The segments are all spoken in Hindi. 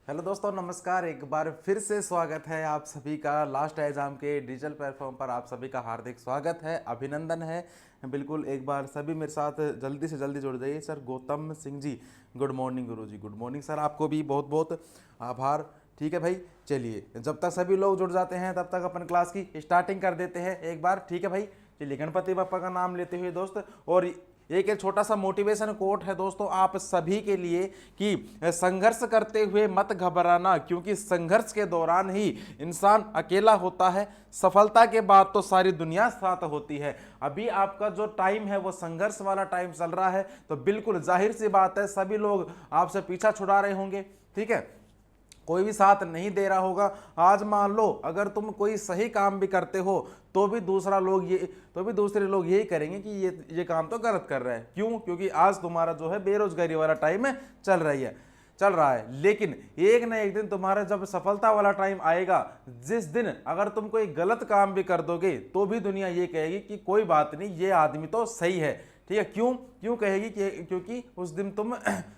हेलो दोस्तों, नमस्कार। एक बार फिर से स्वागत है आप सभी का लास्ट एग्जाम के डिजिटल प्लेटफॉर्म पर। आप सभी का हार्दिक स्वागत है, अभिनंदन है। बिल्कुल एक बार सभी मेरे साथ जल्दी से जल्दी जुड़ जाइए। Sir Gautam Singh ji, good morning. गुरु जी गुड मॉर्निंग। सर आपको भी बहुत बहुत आभार। ठीक है भाई, चलिए जब तक सभी लोग जुड़ जाते हैं तब तक अपन क्लास की स्टार्टिंग कर देते हैं एक बार। ठीक है भाई, चलिए गणपति बप्पा का नाम लेते हुए दोस्त, और एक छोटा सा मोटिवेशन कोट है दोस्तों आप सभी के लिए कि संघर्ष करते हुए मत घबराना, क्योंकि संघर्ष के दौरान ही इंसान अकेला होता है, सफलता के बाद तो सारी दुनिया साथ होती है। अभी आपका जो टाइम है वो संघर्ष वाला टाइम चल रहा है, तो बिल्कुल जाहिर सी बात है सभी लोग आपसे पीछा छुड़ा रहे होंगे। ठीक है, कोई भी साथ नहीं दे रहा होगा। आज मान लो अगर तुम कोई सही काम भी करते हो तो भी दूसरे लोग यही करेंगे कि ये काम तो गलत कर रहा है। क्यों? क्योंकि आज तुम्हारा जो है बेरोजगारी वाला टाइम है, चल रहा है। लेकिन एक ना एक दिन तुम्हारा जब सफलता वाला टाइम आएगा, जिस दिन अगर तुम कोई गलत काम भी कर दोगे तो भी दुनिया ये कहेगी कि कोई बात नहीं, ये आदमी तो सही है। ठीक है, क्यों कहेगी? क्योंकि उस दिन तुम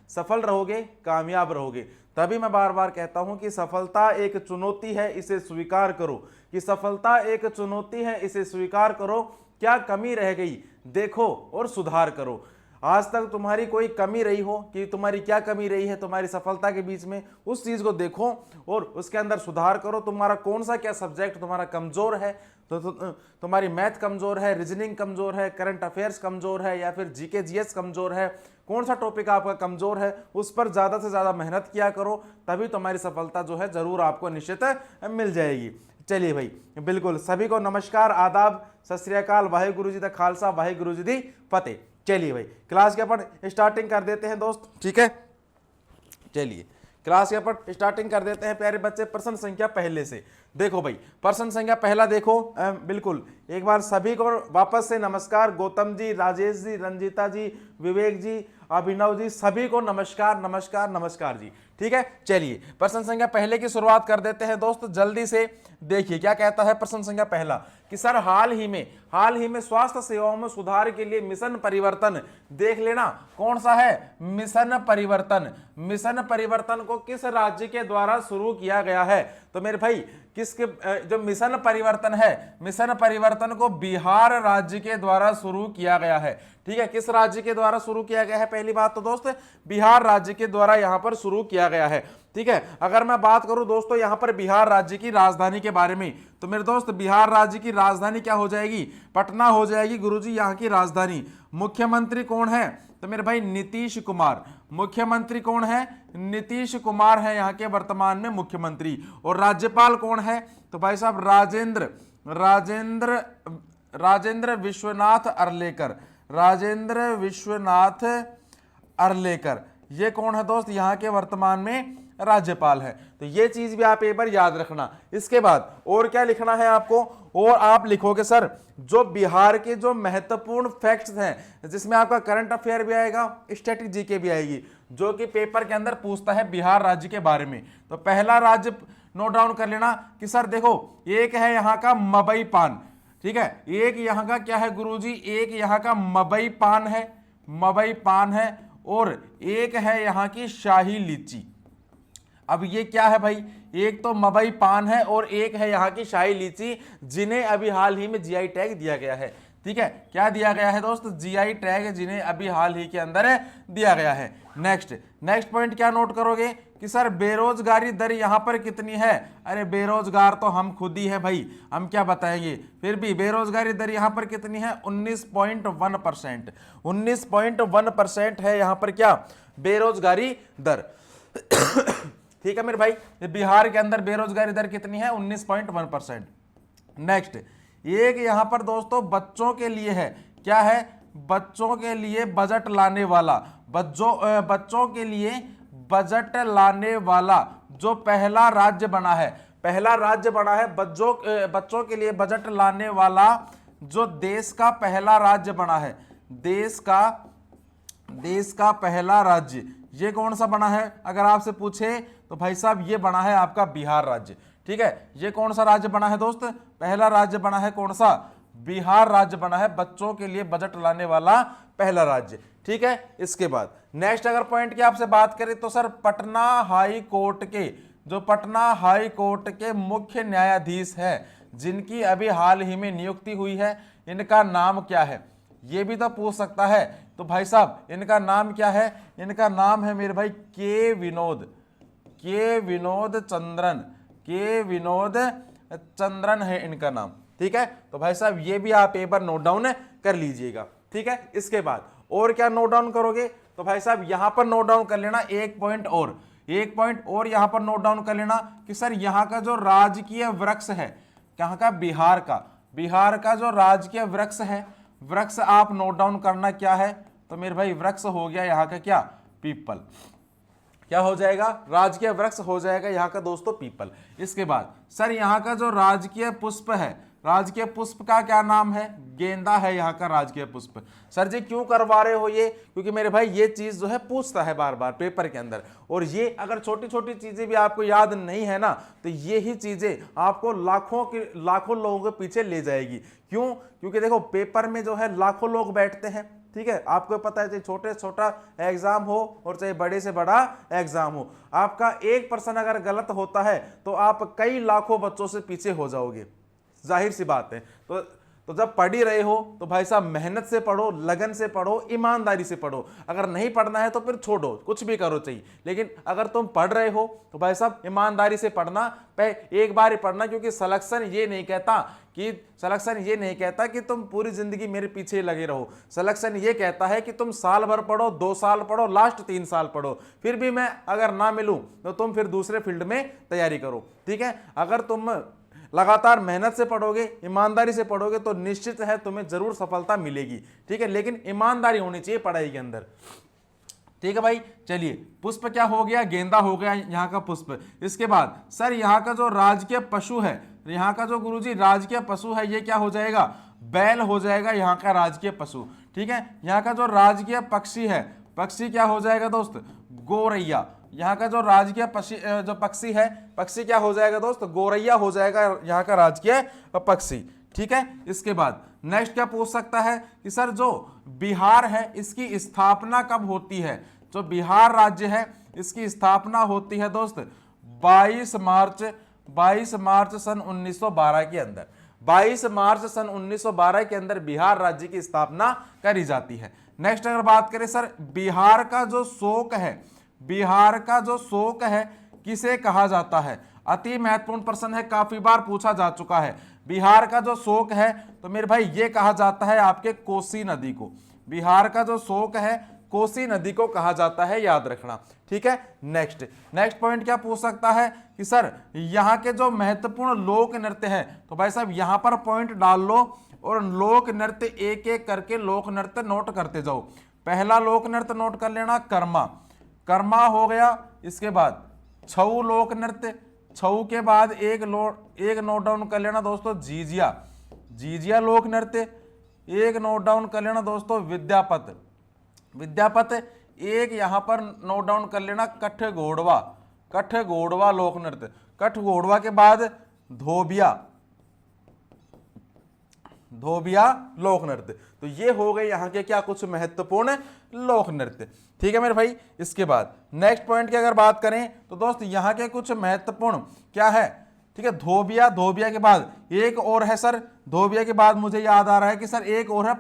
सफल रहोगे, कामयाब रहोगे। तभी मैं बार बार कहता हूं कि सफलता एक चुनौती है, इसे स्वीकार करो। कि सफलता एक चुनौती है, इसे स्वीकार करो। क्या कमी रह गई देखो और सुधार करो। आज तक तुम्हारी कोई कमी रही हो कि तुम्हारी क्या कमी रही है तुम्हारी सफलता के बीच में, उस चीज को देखो और उसके अंदर सुधार करो। तुम्हारा कौन सा क्या सब्जेक्ट तुम्हारा कमजोर है, तुम्हारी मैथ कमजोर है, रीजनिंग कमजोर है, करंट अफेयर्स कमजोर है, या फिर जीके जीएस कमजोर है, कौन सा टॉपिक आपका कमजोर है, उस पर ज्यादा से ज्यादा मेहनत किया करो। तभी तुम्हारी सफलता जो है जरूर आपको निश्चित मिल जाएगी। चलिए भाई, बिल्कुल सभी को नमस्कार, आदाब, सत श्री अकाल, वाहेगुरु जी दा खालसा, वाहेगुरु जी दी फतेह। चलिए भाई, क्लास के अपन स्टार्टिंग कर देते हैं दोस्त। ठीक है, चलिए क्लास के अपन स्टार्टिंग कर देते हैं प्यारे बच्चे। प्रश्न संख्या पहले से देखो भाई, प्रश्न संख्या पहला देखो। बिल्कुल एक बार सभी को वापस से नमस्कार। गौतम जी, राजेश जी, रंजीता जी, विवेक जी, अभिनव जी, सभी को नमस्कार नमस्कार नमस्कार जी। ठीक है, चलिए प्रश्न संख्या पहले की शुरुआत कर देते हैं दोस्त। जल्दी से देखिए क्या कहता है प्रश्न संख्या पहला कि सर हाल ही में स्वास्थ्य सेवाओं में सुधार के लिए मिशन परिवर्तन, देख लेना कौन सा है, मिशन परिवर्तन को किस राज्य के द्वारा शुरू किया गया है? तो मेरे भाई किसके जो मिशन परिवर्तन है, मिशन परिवर्तन को बिहार राज्य के द्वारा शुरू किया गया है। ठीक है, किस राज्य के द्वारा शुरू किया गया है? पहली बात तो दोस्त बिहार राज्य के द्वारा यहां पर शुरू किया गया है। ठीक है, अगर मैं बात करूं दोस्तों यहां पर बिहार राज्य की राजधानी के बारे में, तो मेरे दोस्त बिहार राज्य की राजधानी क्या हो जाएगी? पटना हो जाएगी गुरुजी यहां की राजधानी। मुख्यमंत्री कौन है? तो मेरे भाई नीतीश कुमार। मुख्यमंत्री कौन है? नीतीश कुमार है यहाँ के वर्तमान में मुख्यमंत्री। और राज्यपाल कौन है? तो भाई साहब राजेंद्र विश्वनाथ अर्लेकर। राजेंद्र विश्वनाथ अर्लेकर, ये कौन है दोस्त? यहाँ के वर्तमान में राज्यपाल है। तो ये चीज भी आप एक बार याद रखना। इसके बाद और क्या लिखना है आपको? और आप लिखोगे सर जो बिहार के जो महत्वपूर्ण फैक्ट्स हैं, जिसमें आपका करंट अफेयर भी आएगा, स्टैटिक जीके भी आएगी, जो कि पेपर के अंदर पूछता है बिहार राज्य के बारे में। तो पहला राज्य नोट डाउन कर लेना कि सर देखो, एक है यहाँ का मबई पान। ठीक है, एक यहाँ का क्या है गुरुजी? एक यहाँ का मबई पान है, और एक है यहाँ की शाही लीची। अब ये क्या है भाई? एक तो मबई पान है और एक है यहाँ की शाही लीची, जिन्हें अभी हाल ही में जीआई टैग दिया गया है। ठीक है, क्या दिया गया है दोस्त? जीआई टैग, जिन्हें अभी हाल ही के अंदर दिया गया है। नेक्स्ट पॉइंट क्या नोट करोगे कि सर बेरोजगारी दर यहाँ पर कितनी है? अरे बेरोजगार तो हम खुद ही है भाई, हम क्या बताएंगे। फिर भी बेरोजगारी दर यहाँ पर कितनी है? 19.1%। 19.1% है यहाँ पर क्या? बेरोजगारी दर। ठीक है मेरे भाई, बिहार के अंदर बेरोजगारी दर कितनी है? 19.1%। नेक्स्ट, एक यहां पर दोस्तों बच्चों के लिए है, क्या है? बच्चों के लिए बजट लाने वाला, बच्चों के लिए बजट लाने वाला जो पहला राज्य बना है, बच्चों के लिए बजट लाने वाला जो देश का पहला राज्य बना है, देश का पहला राज्य, ये कौन सा बना है? अगर आपसे पूछे तो भाई साहब ये बना है आपका बिहार राज्य। ठीक है, ये कौन सा राज्य बना है दोस्त? पहला राज्य बना है कौन सा? बिहार राज्य बना है बच्चों के लिए बजट लाने वाला पहला राज्य। ठीक है, इसके बाद नेक्स्ट अगर पॉइंट की आपसे बात करें तो सर पटना हाई कोर्ट के, जो पटना हाई कोर्ट के मुख्य न्यायाधीश हैं जिनकी अभी हाल ही में नियुक्ति हुई है, इनका नाम क्या है? ये भी तो पूछ सकता है। तो भाई साहब इनका नाम क्या है? इनका नाम है मेरे भाई के विनोद चंद्रन, के विनोद चंद्रन है इनका नाम। ठीक है, तो भाई साहब ये भी आप एक बार नोट डाउन कर लीजिएगा। ठीक है, इसके बाद और क्या नोट डाउन करोगे? तो भाई साहब यहां पर नोट डाउन कर लेना एक पॉइंट और यहां पर नोट डाउन कर लेना कि सर यहां का जो राजकीय वृक्ष है, कहां का? बिहार का जो राजकीय वृक्ष है, वृक्ष आप नोट डाउन करना क्या है? तो मेरे भाई वृक्ष हो गया यहाँ का क्या? पीपल। क्या हो जाएगा? राजकीय वृक्ष हो जाएगा यहाँ का दोस्तों पीपल। इसके बाद सर यहाँ का जो राजकीय पुष्प है, राजकीय पुष्प का क्या नाम है? गेंदा है यहाँ का राजकीय पुष्प। सर जी क्यों करवा रहे हो ये? क्योंकि मेरे भाई ये चीज जो है पूछता है बार बार पेपर के अंदर, और ये अगर छोटी छोटी चीजें भी आपको याद नहीं है ना, तो ये ही चीजें आपको लाखों लोगों के पीछे ले जाएगी। क्यों? क्योंकि देखो पेपर में जो है लाखों लोग बैठते हैं। ठीक है, आपको पता है चाहे छोटे से छोटा एग्जाम हो और चाहे बड़े से बड़ा एग्जाम हो, आपका 1% अगर गलत होता है तो आप कई लाखों बच्चों से पीछे हो जाओगे, जाहिर सी बात है। तो जब पढ़ ही रहे हो तो भाई साहब मेहनत से पढ़ो, लगन से पढ़ो, ईमानदारी से पढ़ो। अगर नहीं पढ़ना है तो फिर छोड़ो, कुछ भी करो चाहिए, लेकिन अगर तुम पढ़ रहे हो तो भाई साहब ईमानदारी से पढ़ना, एक बार ही पढ़ना। क्योंकि सिलेक्शन ये नहीं कहता कि तुम पूरी जिंदगी मेरे पीछे लगे रहो। सिलेक्शन ये कहता है कि तुम साल भर पढ़ो, 2 साल पढ़ो, लास्ट 3 साल पढ़ो, फिर भी मैं अगर ना मिलूं तो तुम फिर दूसरे फील्ड में तैयारी करो। ठीक है, अगर तुम लगातार मेहनत से पढ़ोगे, ईमानदारी से पढ़ोगे तो निश्चित है तुम्हें जरूर सफलता मिलेगी। ठीक है, लेकिन ईमानदारी होनी चाहिए पढ़ाई के अंदर। ठीक है भाई, चलिए पुष्प क्या हो गया? गेंदा हो गया यहाँ का पुष्प। इसके बाद सर यहाँ का जो राजकीय पशु है, यहाँ का जो गुरुजी राजकीय पशु है, ये क्या हो जाएगा? बैल हो जाएगा यहाँ का राजकीय पशु। ठीक है, यहाँ का जो राजकीय पक्षी है, पक्षी क्या हो जाएगा दोस्त? गोरैया। यहाँ का जो राजकीय पक्षी है, पक्षी क्या हो जाएगा दोस्त? गोरैया हो जाएगा यहाँ का राजकीय पक्षी। ठीक है, इसके बाद नेक्स्ट क्या पूछ सकता है कि सर जो बिहार है इसकी स्थापना कब होती है? जो बिहार राज्य है इसकी स्थापना होती है दोस्त 22 मार्च सन 1912 के अंदर। 22 मार्च सन 1912 के अंदर बिहार राज्य की स्थापना करी जाती है। नेक्स्ट अगर बात करें सर बिहार का जो शोक है किसे कहा जाता है? अति महत्वपूर्ण प्रश्न है, काफी बार पूछा जा चुका है। बिहार का जो शोक है तो मेरे भाई ये कहा जाता है आपके कोसी नदी को। बिहार का जो शोक है कोसी नदी को कहा जाता है, याद रखना। ठीक है, नेक्स्ट पॉइंट क्या पूछ सकता है कि सर यहाँ के जो महत्वपूर्ण लोक नृत्य है, तो भाई साहब यहां पर पॉइंट डाल लो और लोक नृत्य एक एक करके लोक नृत्य नोट करते जाओ। पहला लोक नृत्य नोट कर लेना कर्मा हो गया। इसके बाद छऊ लोक नृत्य, छऊ के बाद एक नोट डाउन कर लेना दोस्तों जीजिया लोक नृत्य। एक नोट डाउन कर लेना दोस्तों विद्यापत। एक यहां पर नोट डाउन कर लेना कठघोड़वा लोक नृत्य। कठघोड़वा के बाद धोबिया लोक नृत्य। तो ये हो गए यहाँ के क्या कुछ महत्वपूर्ण लोक नृत्य। ठीक है मेरे भाई, इसके बाद नेक्स्ट पॉइंट की अगर बात करें तो दोस्त यहाँ के कुछ महत्वपूर्ण क्या है? ठीक है, धोबिया के बाद एक और है सर, धोबिया के बाद मुझे याद आ रहा है कि सर एक और है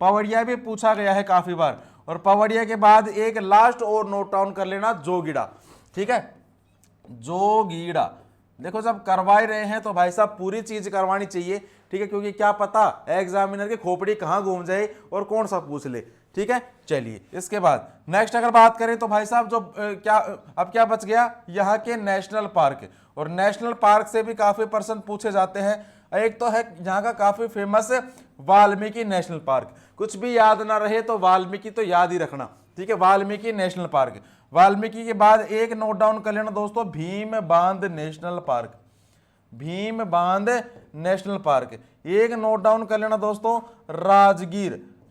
पवड़िया भी पूछा गया है काफी बार। और पवड़िया के बाद एक लास्ट और नोट डाउन कर लेना जोगीड़ा। ठीक है, जोगीड़ा। देखो जब करवा ही रहे हैं तो भाई साहब पूरी चीज करवानी चाहिए। ठीक है, क्योंकि क्या पता एग्जामिनर की खोपड़ी कहां घूम जाए और कौन सा पूछ ले। ठीक है, चलिए इसके बाद नेक्स्ट अगर बात करें तो भाई साहब जो क्या बच गया? यहाँ के नेशनल पार्क। और नेशनल पार्क से भी काफी प्रश्न पूछे जाते हैं। एक तो है यहाँ का काफी फेमस वाल्मीकि नेशनल पार्क। कुछ भी याद ना रहे तो वाल्मीकि तो याद ही रखना। ठीक है, वाल्मीकि नेशनल पार्क। वाल्मीकि के बाद एक नोट डाउन कर लेना दोस्तों भीम बांध नेशनल पार्क। एक नोट डाउन कर लेना दोस्तों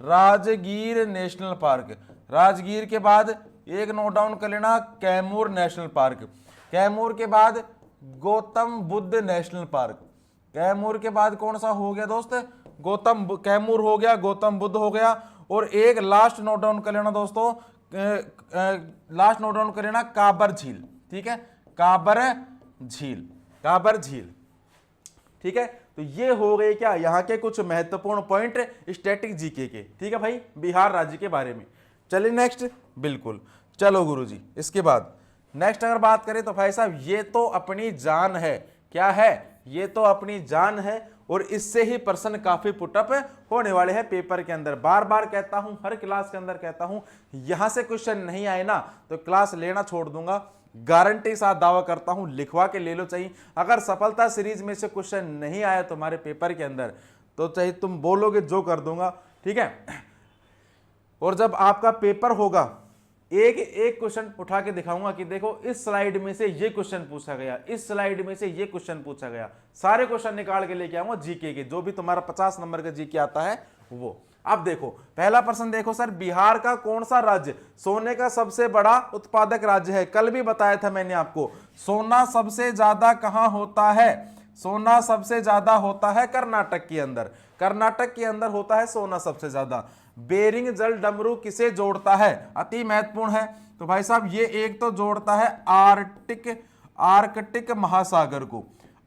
राजगीर नेशनल पार्क। राजगीर के बाद एक नोट डाउन कर लेना कैमूर नेशनल पार्क। कैमूर के बाद गौतम बुद्ध नेशनल पार्क। कैमूर के बाद कौन सा हो गया दोस्त? कैमूर हो गया, गौतम बुद्ध हो गया, और एक लास्ट नोट डाउन कर लेना दोस्तों, लास्ट नोट डाउन कर लेना काबर झील। ठीक है, काबर झील, काबर झील। ठीक है, तो ये हो गए क्या यहाँ के कुछ महत्वपूर्ण पॉइंट स्टैटिक जीके के। ठीक है भाई, बिहार राज्य के बारे में। चलिए नेक्स्ट, बिल्कुल, चलो गुरुजी, इसके बाद नेक्स्ट अगर बात करें तो भाई साहब ये तो अपनी जान है। क्या है? ये तो अपनी जान है, और इससे ही प्रश्न काफी पुटअप होने वाले हैं पेपर के अंदर। बार बार कहता हूं, हर क्लास के अंदर कहता हूं, यहां से क्वेश्चन नहीं आए ना तो क्लास लेना छोड़ दूंगा। गारंटी साथ दावा करता हूं, लिखवा के ले लो चाहिए। अगर सफलता सीरीज में से क्वेश्चन नहीं आया तुम्हारे पेपर के अंदर तो चाहे तुम बोलोगे जो कर दूंगा। ठीक है, और जब आपका पेपर होगा एक एक क्वेश्चन उठा के दिखाऊंगा कि देखो इस स्लाइड में से ये क्वेश्चन पूछा गया, इस स्लाइड में से ये क्वेश्चन पूछा गया। सारे क्वेश्चन निकाल के लेके आऊंगा जीके के, जो भी तुम्हारा 50 नंबर का जीके आता है वो। अब देखो पहला प्रश्न देखो सर, बिहार का कौन सा राज्य सोने का सबसे बड़ा उत्पादक राज्य है? कल भी बताया था मैंने आपको, सोना सबसे ज्यादा कहां होता है? सोना सबसे ज्यादा होता है कर्नाटक के अंदर। कर्नाटक के अंदर होता है सोना सबसे ज्यादा। बेरिंग जल डमरू किसे जोड़ता है? अति महत्वपूर्ण है। तो भाई साहब ये एक तो जोड़ता है आर्कटिक महासागर को।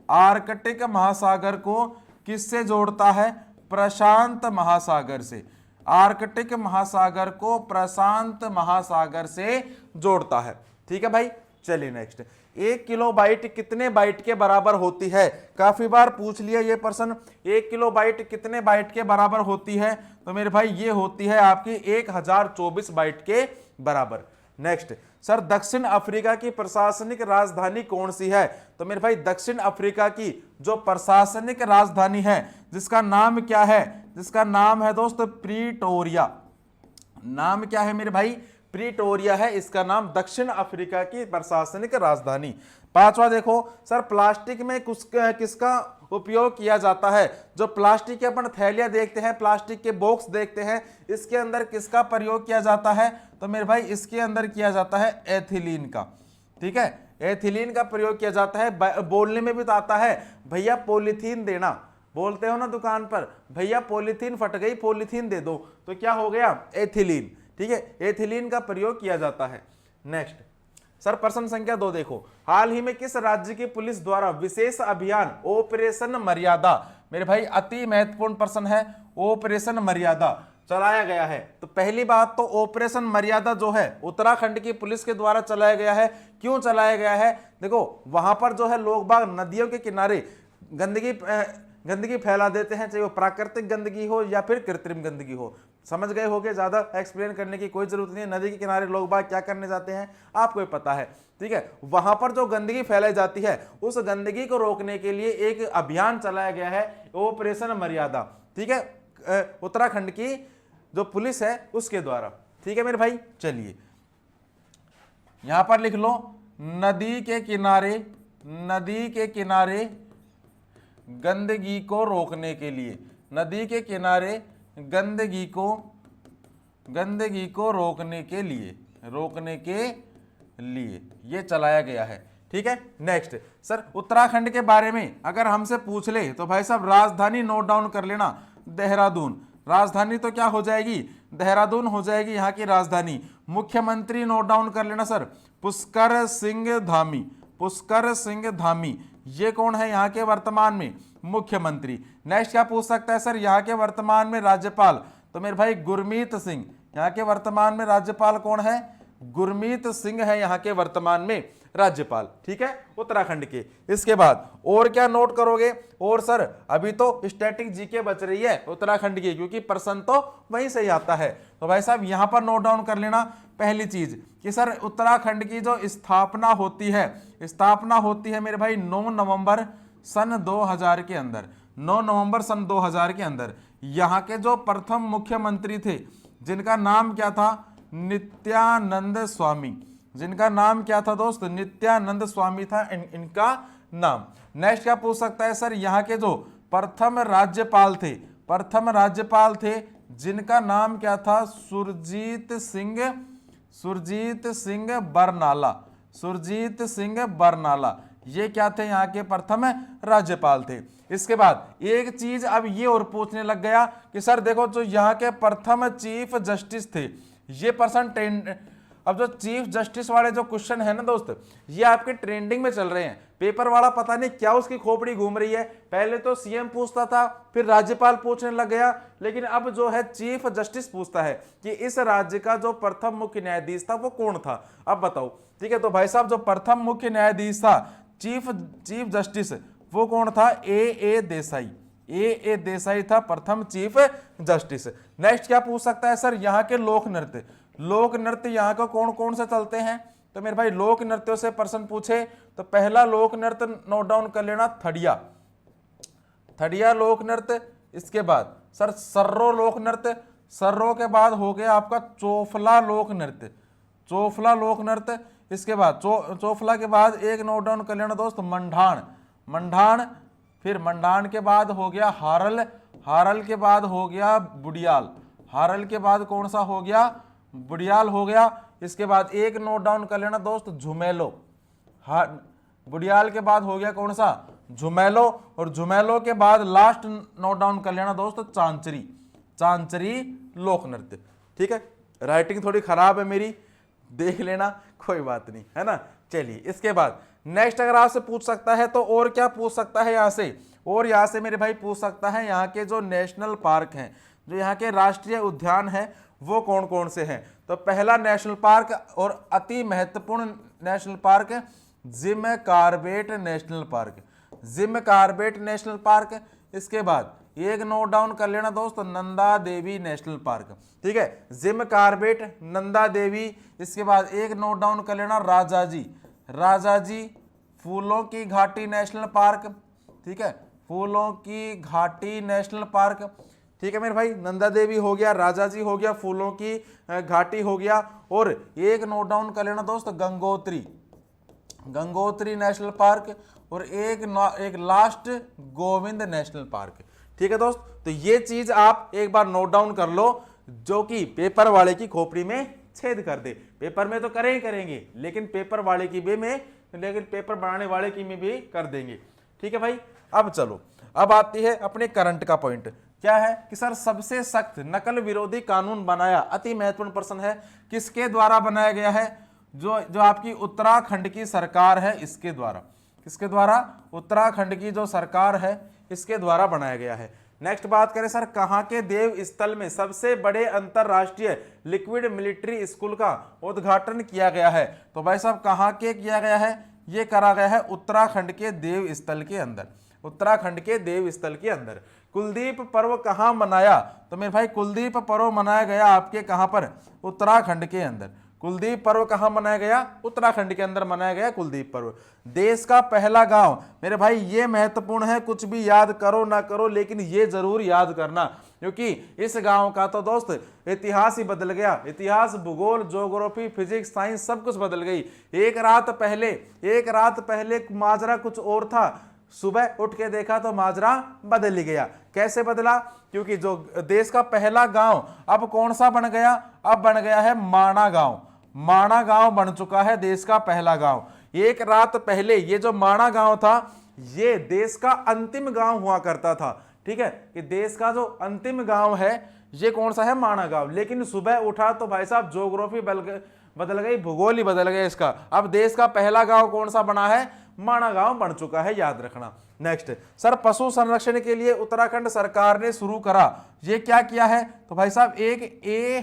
आर्कटिक महासागर को किससे जोड़ता है? प्रशांत महासागर से। आर्कटिक महासागर को प्रशांत महासागर से जोड़ता है। ठीक है भाई, चलिए नेक्स्ट। 1 किलोबाइट कितने बाइट के बराबर होती है? काफी बार पूछ लिया ये प्रश्न, 1 किलोबाइट कितने बाइट के बराबर होती है? तो मेरे भाई ये होती है आपकी 1024 बाइट के बराबर। नेक्स्ट सर, दक्षिण अफ्रीका की प्रशासनिक राजधानी कौन सी है? तो मेरे भाई दक्षिण अफ्रीका की जो प्रशासनिक राजधानी है जिसका नाम क्या है? जिसका नाम है दोस्त प्रीटोरिया। नाम क्या है मेरे भाई? प्रीटोरिया है इसका नाम, दक्षिण अफ्रीका की प्रशासनिक राजधानी। पांचवा देखो सर, प्लास्टिक में किसका उपयोग किया जाता है? जो प्लास्टिक के अपन थैलियां देखते हैं, प्लास्टिक के बॉक्स देखते हैं, इसके अंदर किसका प्रयोग किया जाता है? तो मेरे भाई इसके अंदर किया जाता है एथिलीन का। ठीक है, एथिलीन का प्रयोग किया जाता है। बोलने में भी तो आता है, भैया पॉलीथीन देना, बोलते हो ना दुकान पर, भैया पॉलीथीन फट गई, पॉलीथीन दे दो, तो क्या हो गया? एथिलीन। ठीक है, एथिलीन का प्रयोग किया जाता है। नेक्स्ट सर, प्रश्न संख्या 2 देखो, हाल ही में किस राज्य की पुलिस द्वारा विशेष अभियान ऑपरेशन मर्यादा, मेरे भाई अति महत्वपूर्ण प्रश्न है, ऑपरेशन मर्यादा चलाया गया है? तो पहली बात तो ऑपरेशन मर्यादा जो है उत्तराखंड की पुलिस के द्वारा चलाया गया है। क्यों चलाया गया है? देखो वहां पर जो है लोग बाग नदियों के किनारे गंदगी फैला देते हैं, चाहे वो प्राकृतिक गंदगी हो या फिर कृत्रिम गंदगी हो। समझ गए होगे, ज्यादा एक्सप्लेन करने की कोई जरूरत नहीं है। नदी के किनारे लोग बाग क्या करने जाते हैं आपको भी पता है। ठीक है, वहां पर जो गंदगी फैलाई जाती है उस गंदगी को रोकने के लिए एक अभियान चलाया गया है, ऑपरेशन मर्यादा। ठीक है, उत्तराखंड की जो पुलिस है उसके द्वारा। ठीक है मेरे भाई, चलिए यहां पर लिख लो, नदी के किनारे गंदगी को रोकने के लिए, नदी के किनारे गंदगी को रोकने के लिए ये चलाया गया है। ठीक है, नेक्स्ट सर, उत्तराखंड के बारे में अगर हमसे पूछ ले तो भाई साहब राजधानी नोट डाउन कर लेना, देहरादून। राजधानी तो क्या हो जाएगी? देहरादून हो जाएगी यहाँ की राजधानी। मुख्यमंत्री नोट डाउन कर लेना सर, पुष्कर सिंह धामी। ये कौन है यहाँ के वर्तमान में? मुख्यमंत्री। नेक्स्ट क्या पूछ सकता है सर, यहाँ के वर्तमान में राज्यपाल? तो मेरे भाई गुरमीत सिंह। यहाँ के वर्तमान में राज्यपाल कौन है? गुरमीत सिंह है यहाँ के वर्तमान में राज्यपाल। ठीक है, उत्तराखंड के। इसके बाद और क्या नोट करोगे? और सर अभी तो स्टैटिक जीके बच रही है उत्तराखंड की, क्योंकि प्रश्न तो वहीं से ही आता है। तो भाई साहब यहां पर नोट डाउन कर लेना पहली चीज कि सर उत्तराखंड की जो स्थापना होती है मेरे भाई 9 नवंबर सन 2000 के अंदर। 9 नवंबर सन 2000 के अंदर यहाँ के जो प्रथम मुख्यमंत्री थे जिनका नाम क्या था? नित्यानंद स्वामी। जिनका नाम क्या था दोस्त? नित्यानंद स्वामी था इनका नाम। नेक्स्ट क्या पूछ सकता है सर, यहाँ के जो प्रथम राज्यपाल थे जिनका नाम क्या था? सुरजीत सिंह बरनाला। ये क्या थे, यहाँ के प्रथम राज्यपाल थे। इसके बाद एक चीज अब ये और पूछने लग गया कि सर देखो जो यहाँ के प्रथम चीफ जस्टिस थे ये पर्सन अब जो चीफ जस्टिस वाले जो क्वेश्चन है ना दोस्त, ये आपके ट्रेंडिंग में चल रहे हैं। पेपर वाला पता नहीं क्या उसकी खोपड़ी घूम रही है, पहले तो सीएम पूछता था, फिर राज्यपाल पूछने लग गया, लेकिन अब जो है चीफ जस्टिस पूछता है कि इस राज्य का जो प्रथम मुख्य न्यायाधीश था वो कौन था। अब बताओ, ठीक है, तो भाई साहब जो प्रथम मुख्य न्यायाधीश था चीफ जस्टिस वो कौन था, ए देसाई। ए देसाई था प्रथम चीफ जस्टिस। नेक्स्ट क्या पूछ सकता है सर, यहाँ के लोक नृत्य, लोक नृत्य यहाँ को कौन कौन से चलते हैं, तो मेरे भाई लोक नृत्यों से प्रश्न पूछे तो पहला लोक नृत्य नोट डाउन कर लेना, थड़िया, थड़िया लोक नृत्य। इसके बाद सर सर्रो लोक नृत्य, सर्रो के बाद हो गया आपका चोफला लोक नृत्य, चोफला लोक नृत्य। इसके बाद चोफला के बाद एक नोट डाउन कर लेना दोस्त, मंडाण, मंडाण। फिर मंडाण के बाद हो गया हारल, हारल के बाद हो गया बुडियाल, हारल के बाद कौन सा हो गया, बुडियाल हो गया। इसके बाद एक नोट डाउन कर लेना दोस्त, झुमेलो, बुडियाल के बाद हो गया कौन सा, झुमेलो। और झुमेलो के बाद लास्ट नोट डाउन कर लेना दोस्त, चांचरी, चांचरी लोक नृत्य। ठीक है, राइटिंग थोड़ी खराब है मेरी, देख लेना, कोई बात नहीं, है ना। चलिए इसके बाद नेक्स्ट अगर आपसे पूछ सकता है तो और क्या पूछ सकता है यहाँ से, और यहाँ से मेरे भाई पूछ सकता है यहाँ के जो नेशनल पार्क हैं, जो यहाँ के राष्ट्रीय उद्यान हैं वो कौन कौन से हैं। तो पहला नेशनल पार्क और अति महत्वपूर्ण national park Jim Corbett national park, Jim Corbett national park. इसके बाद एक नोट डाउन कर लेना दोस्त, नंदा देवी नेशनल पार्क। ठीक है, जिम कार्बेट, नंदा देवी। इसके बाद एक नोट डाउन कर लेना राजाजी, राजाजी फूलों की घाटी नेशनल पार्क। ठीक है, फूलों की घाटी नेशनल पार्क। ठीक है मेरे भाई, नंदा देवी हो गया, राजाजी हो गया, फूलों की घाटी हो गया। और एक नोट डाउन कर लेना दोस्त, गंगोत्री, गंगोत्री नेशनल पार्क। और एक लास्ट गोविंद नेशनल पार्क। ठीक है दोस्त, तो ये चीज आप एक बार नोट डाउन कर लो, जो कि पेपर वाले की खोपड़ी में छेद कर दे। पेपर में तो करें ही करेंगे, लेकिन पेपर वाले की भी में, लेकिन पेपर बनाने वाले की में भी कर देंगे। ठीक है भाई, अब चलो, अब आती है अपने करंट का पॉइंट। क्या है कि सर सबसे सख्त नकल विरोधी कानून बनाया, अति महत्वपूर्ण प्रश्न है, किसके द्वारा बनाया गया है, जो आपकी उत्तराखंड की सरकार है इसके द्वारा, किसके द्वारा, उत्तराखंड की जो सरकार है इसके द्वारा बनाया गया है। नेक्स्ट बात करें सर, कहां के देव स्थल में सबसे बड़े अंतरराष्ट्रीय लिक्विड मिलिट्री स्कूल का उद्घाटन किया गया है। तो भाई साहब कहां के किया गया है, ये करा गया है उत्तराखंड के देव स्थल के अंदर, उत्तराखंड के देव स्थल के अंदर। कुलदीप पर्व कहां मनाया, तो मेरे भाई कुलदीप पर्व मनाया गया आपके कहां पर, उत्तराखंड के अंदर। कुलदीप पर्व कहां मनाया गया, उत्तराखंड के अंदर मनाया गया कुलदीप पर्व। देश का पहला गांव, मेरे भाई ये महत्वपूर्ण है, कुछ भी याद करो ना करो लेकिन ये जरूर याद करना, क्योंकि इस गांव का तो दोस्त इतिहास ही बदल गया। इतिहास, भूगोल, ज्योग्राफी, फिजिक्स, साइंस सब कुछ बदल गई। एक रात पहले माजरा कुछ और था, सुबह उठ के देखा तो माजरा बदल ही गया। कैसे बदला, क्योंकि जो देश का पहला गांव अब कौन सा बन गया, अब बन गया है माणा गांव। माणा गांव बन चुका है देश का पहला गांव। एक रात पहले ये जो माणा गांव था ये देश का अंतिम गांव हुआ करता था। ठीक है, कि देश का जो अंतिम गांव है ये कौन सा है, माणा गांव। लेकिन सुबह उठा तो भाई साहब ज्योग्राफी बदल गई, भूगोल ही बदल गया इसका। अब देश का पहला गांव कौन सा बना है, माणा गांव बन चुका है, याद रखना। नेक्स्ट सर, पशु संरक्षण के लिए उत्तराखंड सरकार ने शुरू करा, ये क्या किया है, तो भाई साहब एक ए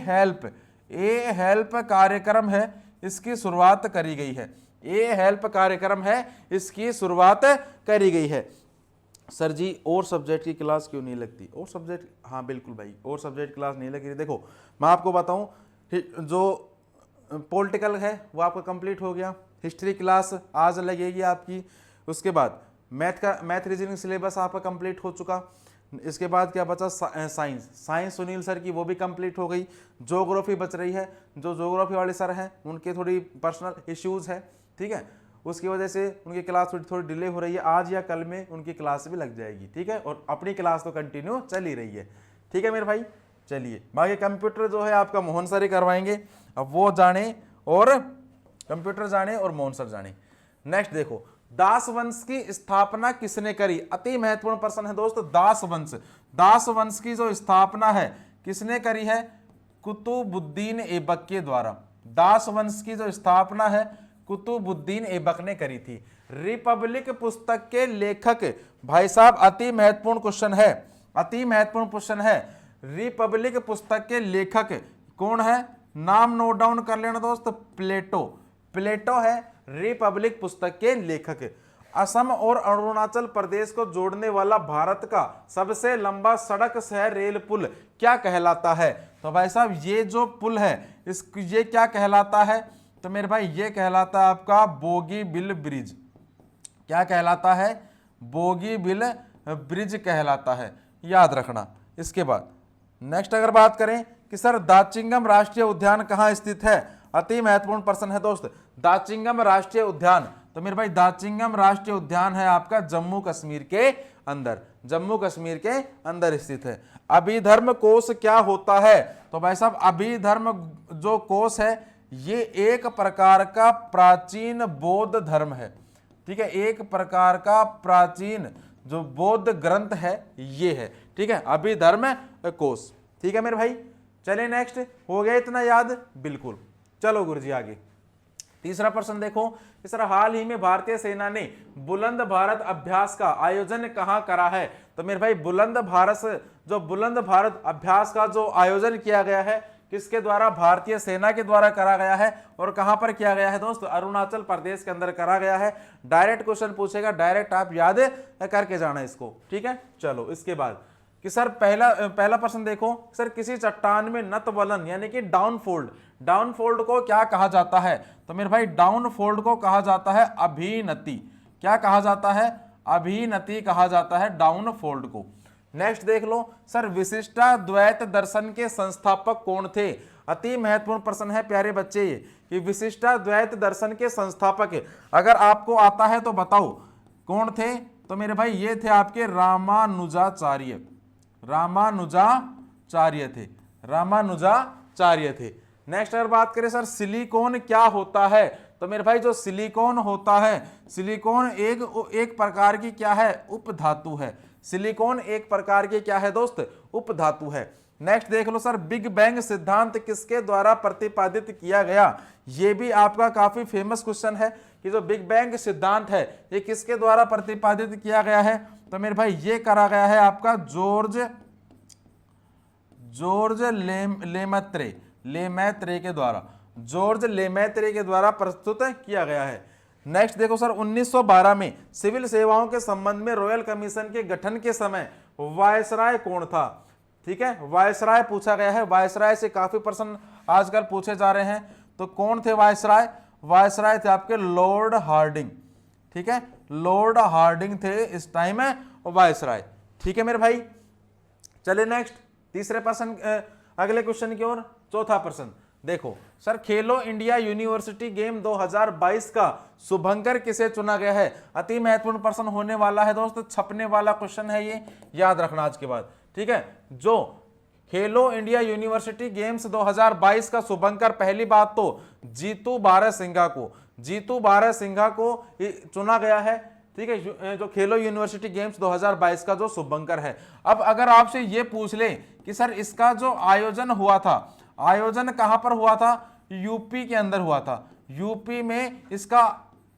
हेल्प कार्यक्रम है, इसकी शुरुआत करी गई है। ए हेल्प कार्यक्रम है, इसकी शुरुआत करी गई है। सर जी और सब्जेक्ट की क्लास क्यों नहीं लगती, और सब्जेक्ट, हाँ बिल्कुल भाई, और सब्जेक्ट क्लास नहीं लगी। देखो मैं आपको बताऊं, जो पॉलिटिकल है वो आपका कंप्लीट हो गया, हिस्ट्री क्लास आज लगेगी आपकी, उसके बाद मैथ रीजनिंग सिलेबस आपका कंप्लीट हो चुका। इसके बाद क्या बचा, साइंस सुनील सर की वो भी कंप्लीट हो गई। ज्योग्राफी बच रही है, जो ज्योग्राफी वाले सर हैं उनके थोड़ी पर्सनल इश्यूज है, ठीक है, उसकी वजह से उनकी क्लास थोड़ी डिले हो रही है। आज या कल में उनकी क्लास भी लग जाएगी, ठीक है, और अपनी क्लास तो कंटिन्यू चल ही रही है। ठीक है मेरे भाई, चलिए बाकी कंप्यूटर जो है आपका मोहन सर ही करवाएंगे, अब वो जाने और कंप्यूटर जाने और मोहन सर जाने। नेक्स्ट देखो, दास वंश की स्थापना किसने करी? अति महत्वपूर्ण प्रश्न है दोस्त। दास वंश, दास वंश की जो स्थापना है किसने करी है? कुतुबुद्दीन ऐबक के द्वारा। दास वंश की जो स्थापना है कुतुबुद्दीन ऐबक ने करी थी। रिपब्लिक पुस्तक के लेखक, भाई साहब अति महत्वपूर्ण क्वेश्चन है, अति महत्वपूर्ण क्वेश्चन है। रिपब्लिक पुस्तक के लेखक कौन है? नाम नोट डाउन कर लेना दोस्त, प्लेटो। प्लेटो है रिपब्लिक पुस्तक के लेखक। असम और अरुणाचल प्रदेश को जोड़ने वाला भारत का सबसे लंबा सड़क सह रेल पुल क्या कहलाता है? तो भाई साहब ये जो पुल है ये क्या कहलाता है? तो मेरे भाई ये कहलाता है आपका बोगीबिल ब्रिज। क्या कहलाता है? बोगीबिल ब्रिज कहलाता है, याद रखना। इसके बाद नेक्स्ट अगर बात करें कि सर दाचिंगम राष्ट्रीय उद्यान कहाँ स्थित है? अति महत्वपूर्ण प्रश्न है दोस्त। दाचिंगम राष्ट्रीय उद्यान, तो मेरे भाई दाचिंगम राष्ट्रीय उद्यान है आपका जम्मू कश्मीर के अंदर, जम्मू कश्मीर के अंदर स्थित है। अभिधर्म कोश क्या होता है? तो भाई साहब अभिधर्म जो कोश है ये एक प्रकार का प्राचीन बौद्ध धर्म है, ठीक है, एक प्रकार का प्राचीन जो बौद्ध ग्रंथ है ये है, ठीक है, अभिधर्म कोश। ठीक है मेरे भाई, चलिए नेक्स्ट, हो गया इतना याद? बिल्कुल। चलो गुरुजी आगे। तीसरा प्रश्न देखो कि सर हाल ही में भारतीय सेना ने बुलंद भारत अभ्यास का आयोजन कहां करा है? तो मेरे भाई बुलंद भारत अभ्यास का जो आयोजन किया गया है किसके द्वारा? भारतीय सेना के द्वारा करा गया है। और कहां पर किया गया है दोस्त? अरुणाचल प्रदेश के अंदर करा गया है। डायरेक्ट क्वेश्चन पूछेगा, डायरेक्ट आप याद करके जाना इसको, ठीक है। चलो इसके बाद कि सर पहला प्रश्न देखो, सर किसी चट्टान में नतवलन यानी कि डाउनफोल्ड को क्या कहा जाता है? तो मेरे भाई डाउनफोल्ड को कहा जाता है अभिनति। क्या कहा जाता है? अभिनति कहा जाता है डाउनफोल्ड को। नेक्स्ट देख लो सर, विशिष्टाद्वैत दर्शन के संस्थापक कौन थे? अति महत्वपूर्ण प्रश्न है प्यारे बच्चे ये कि विशिष्टाद्वैत दर्शन के संस्थापक अगर आपको आता है तो बताओ कौन थे? तो मेरे भाई ये थे आपके रामानुजाचार्य थे। नेक्स्ट अगर बात करें सर सिलिकॉन क्या होता है? तो मेरे भाई जो सिलिकॉन होता है, सिलिकॉन एक प्रकार की क्या है? उपधातु है। सिलिकॉन एक प्रकार की क्या है दोस्त? उपधातु है। नेक्स्ट देख लो सर, बिग बैंग सिद्धांत किसके द्वारा प्रतिपादित किया गया? ये भी आपका काफी फेमस क्वेश्चन है कि जो बिग बैंग सिद्धांत है ये किसके द्वारा प्रतिपादित किया गया है? तो मेरे भाई ये करा गया है आपका जॉर्ज लेमैत्रे के द्वारा, जॉर्ज लेमैत्रे के द्वारा प्रस्तुत किया गया है। नेक्स्ट देखो सर, 1912 में सिविल सेवाओं के संबंध में रॉयल कमीशन के गठन के समय वायसराय कौन था? ठीक है, वायसराय पूछा गया है। वायसराय से काफी प्रश्न आजकल पूछे जा रहे हैं, तो कौन थे वायसराय? वायसराय थे आपके लॉर्ड हार्डिंग, ठीक है, लॉर्ड हार्डिंग थे इस टाइम में वायसराय। ठीक है मेरे भाई, चलिए नेक्स्ट तीसरे प्रश्न, अगले क्वेश्चन की ओर। चौथा प्रश्न देखो सर, खेलो इंडिया यूनिवर्सिटी गेम 2022 का शुभंकर किसे चुना गया है? अति महत्वपूर्ण प्रश्न होने वाला है दोस्तों, छपने वाला क्वेश्चन है ये, याद रखना आज के बाद, ठीक है। जो खेलो इंडिया यूनिवर्सिटी गेम्स 2022 का शुभंकर, पहली बात तो जीतू बारह सिंघा को चुना गया है, ठीक है, जो खेलो यूनिवर्सिटी गेम्स 2022 का जो शुभंकर है। अब अगर आपसे ये पूछ ले कि सर इसका जो आयोजन हुआ था, आयोजन कहां पर हुआ था? यूपी के अंदर हुआ था। यूपी में इसका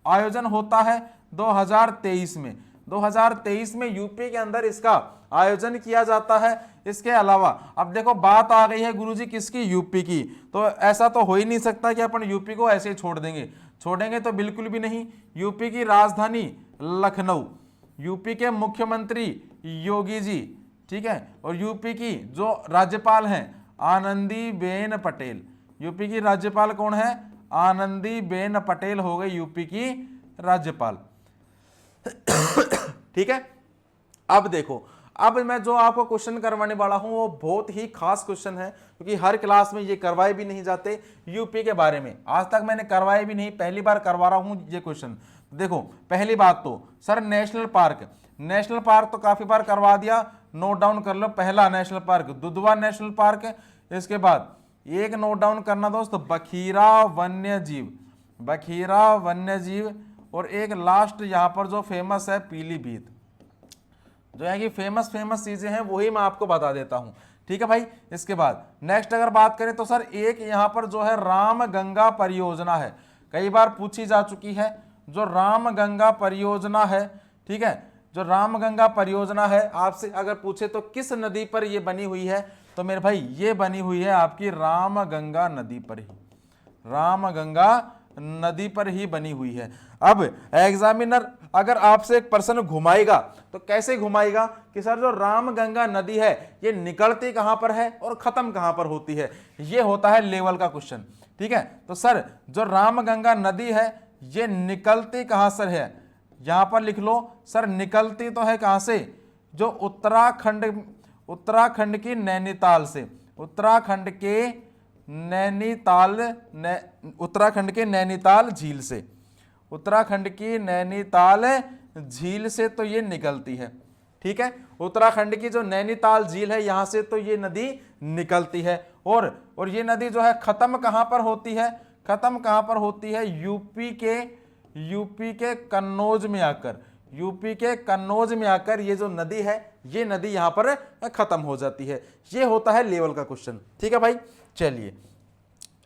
आयोजन होता है 2023 में, 2023 में यूपी के अंदर इसका आयोजन किया जाता है। इसके अलावा अब देखो बात आ गई है गुरुजी किसकी? यूपी की। तो ऐसा तो हो ही नहीं सकता कि अपन यूपी को ऐसे ही छोड़ेंगे तो बिल्कुल भी नहीं। यूपी की राजधानी लखनऊ, यूपी के मुख्यमंत्री योगी जी, ठीक है, और यूपी की जो राज्यपाल हैं आनंदीबेन पटेल। यूपी की राज्यपाल कौन है? आनंदीबेन पटेल हो गई यूपी की राज्यपाल। ठीक है, अब देखो, अब मैं जो आपको क्वेश्चन करवाने वाला हूं वो बहुत ही खास क्वेश्चन है, क्योंकि हर क्लास में ये करवाए भी नहीं जाते यूपी के बारे में, आज तक मैंने करवाए भी नहीं, पहली बार करवा रहा हूं ये क्वेश्चन। देखो पहली बात तो सर नेशनल पार्क तो काफी बार करवा दिया, नोट डाउन कर लो। पहला national park Dudhwa national park, इसके बाद एक नोट डाउन करना दोस्त बखीरा वन्य जीव, और एक लास्ट यहाँ पर जो फेमस है पीलीभीत, जो है कि फेमस चीजें हैं वही मैं आपको बता देता हूं, ठीक है भाई। इसके बाद नेक्स्ट अगर बात करें तो सर एक यहाँ पर जो है राम गंगा परियोजना है, कई बार पूछी जा चुकी है, जो राम गंगा परियोजना है, ठीक है, जो राम गंगा परियोजना है आपसे अगर पूछे तो किस नदी पर ये बनी हुई है, तो मेरे भाई ये बनी हुई है आपकी राम गंगा नदी पर ही, राम गंगा नदी पर ही बनी हुई है। अब एग्जामिनर अगर आपसे एक प्रश्न घुमाएगा तो कैसे घुमाएगा कि सर जो राम गंगा नदी है ये निकलती कहां पर है और खत्म कहां पर होती है, ये होता है लेवल का क्वेश्चन, ठीक है। तो सर जो राम गंगा नदी है ये निकलती कहां से है, यहां पर लिख लो सर, निकलती तो है कहां से, जो उत्तराखंड की नैनीताल से, उत्तराखंड के नैनीताल झील से, उत्तराखंड की नैनीताल झील से तो ये निकलती है, ठीक है। उत्तराखंड की जो नैनीताल झील है यहां से तो ये नदी निकलती है, और ये नदी जो है खत्म कहां पर होती है, खत्म कहां पर होती है, यूपी के कन्नौज में आकर, यूपी के कन्नौज में आकर ये जो नदी है ये नदी यहां पर खत्म हो जाती है। ये होता है लेवल का क्वेश्चन, ठीक है भाई। चलिए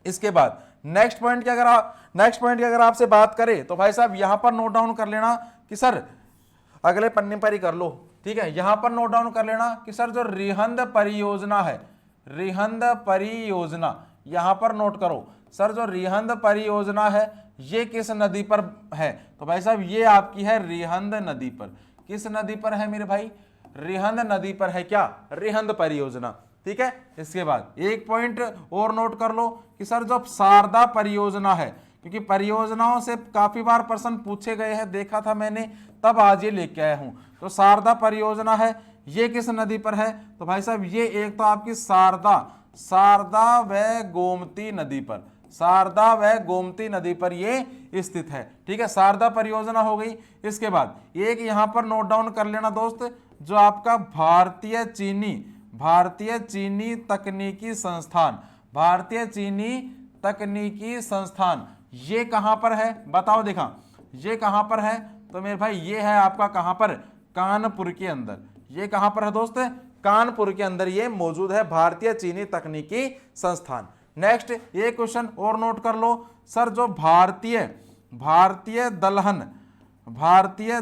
इसके बाद नेक्स्ट पॉइंट की अगर आपसे बात करें तो भाई साहब यहां पर नोट डाउन कर लेना कि सर अगले पन्ने पर ही कर लो, ठीक है। यहां पर नोट डाउन कर लेना कि सर जो रिहंद परियोजना है, रिहंद परियोजना यहां पर नोट करो, सर जो रिहंद परियोजना है ये किस नदी पर है, तो भाई साहब ये आपकी है रिहंद नदी पर। किस नदी पर है मेरे भाई, रिहंद नदी पर है क्या, रिहंद परियोजना, ठीक है। इसके बाद एक पॉइंट और नोट कर लो कि सर जो शारदा परियोजना है, क्योंकि परियोजनाओं से काफी बार प्रश्न पूछे गए हैं, देखा था मैंने, तब आज ये लेके आया हूं। तो शारदा परियोजना है ये किस नदी पर है, तो भाई साहब ये एक तो आपकी शारदा व गोमती नदी पर, शारदा व गोमती नदी पर ये स्थित है, ठीक है। शारदा परियोजना हो गई। इसके बाद एक यहां पर नोट डाउन कर लेना दोस्त, जो आपका भारतीय चीनी तकनीकी संस्थान, भारतीय चीनी तकनीकी संस्थान ये कहां पर है, बताओ देखा, ये कहां पर है, तो मेरे भाई ये है आपका कहां पर, कानपुर के अंदर। ये कहां पर है दोस्त, कानपुर के अंदर ये मौजूद है भारतीय चीनी तकनीकी संस्थान। नेक्स्ट ये क्वेश्चन और नोट कर लो, सर जो भारतीय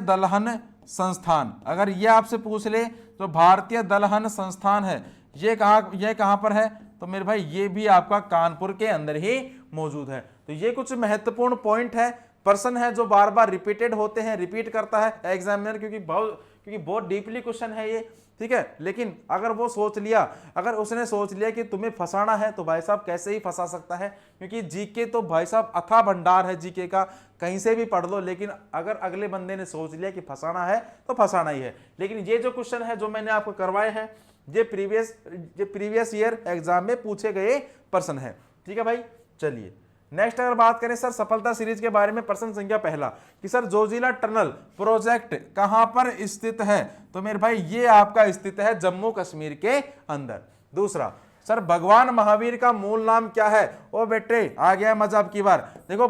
दलहन संस्थान, अगर ये आपसे पूछ ले तो भारतीय दलहन संस्थान है ये कहां पर है, तो मेरे भाई ये भी आपका कानपुर के अंदर ही मौजूद है। तो ये कुछ महत्वपूर्ण पॉइंट है, प्रश्न है जो बार बार रिपीटेड होते हैं, रिपीट करता है एग्जामिनर, क्योंकि बहुत डीपली क्वेश्चन है ये, ठीक है। लेकिन अगर उसने सोच लिया कि तुम्हें फंसाना है तो भाई साहब कैसे ही फंसा सकता है, क्योंकि जीके तो भाई साहब अथाह भंडार है जीके का, कहीं से भी पढ़ लो। लेकिन अगर अगले बंदे ने सोच लिया कि फंसाना है तो फंसाना ही है। लेकिन ये जो क्वेश्चन है जो मैंने आपको करवाए हैं ये प्रीवियस ईयर एग्जाम में पूछे गए प्रश्न है, ठीक है भाई। चलिए नेक्स्ट अगर बात करें सर सफलता सीरीज के बारे में, प्रश्न संख्या पहला कि सर जोजिला टनल प्रोजेक्ट कहां पर स्थित है, तो मेरे भाई ये आपका स्थित है जम्मू कश्मीर के अंदर। दूसरा, सर भगवान महावीर का मूल नाम क्या है, ओ बेटे आ गया मजा अब की बार। देखो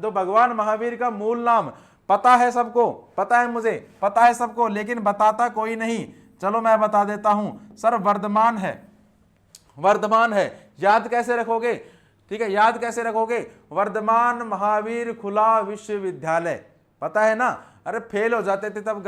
जो भगवान महावीर का मूल नाम पता है सबको, पता है मुझे, पता है सबको, लेकिन बताता कोई नहीं। चलो मैं बता देता हूं, सर वर्धमान है। याद कैसे रखोगे, ठीक है, याद कैसे रखोगे, वर्धमान महावीर खुला विश्वविद्यालय, पता है ना। अरे फेल हो जाते थे तब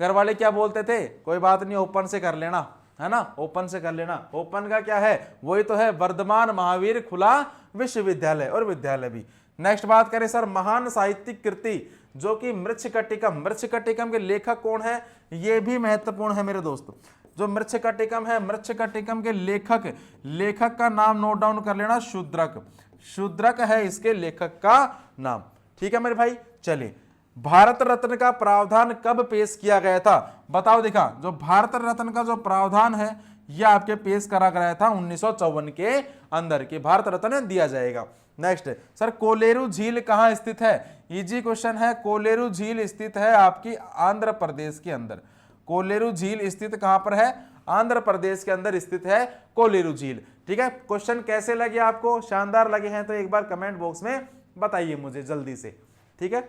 घर वाले क्या बोलते थे, कोई बात नहीं ओपन से कर लेना, है ना, ओपन से कर लेना। ओपन का क्या है, वही तो है वर्धमान महावीर खुला विश्वविद्यालय और विद्यालय भी। नेक्स्ट बात करें सर महान साहित्यिक कृति जो कि मृच्छकटिकम के लेखक कौन है, ये भी महत्वपूर्ण है मेरे दोस्तों। जो मृच्छकटिकम है, मृच्छकटिकम के लेखक का नाम नोट डाउन कर लेना, शूद्रक है इसके लेखक का नाम, ठीक है मेरे भाई। चलिए भारत रत्न का प्रावधान कब पेश किया गया था, बताओ देखा। जो भारत रत्न का जो प्रावधान है यह आपके पेश करा गया था 1954 के अंदर कि भारत रत्न दिया जाएगा। नेक्स्ट सर कोलेरू झील कहां स्थित है, इजी क्वेश्चन है। कोलेरू झील स्थित है आपकी आंध्र प्रदेश के अंदर। कोलेरू झील स्थित कहां पर है, आंध्र प्रदेश के अंदर स्थित है कोलेरू झील, ठीक है। क्वेश्चन कैसे लगे आपको, शानदार लगे हैं तो एक बार कमेंट बॉक्स में बताइए मुझे जल्दी से, ठीक है।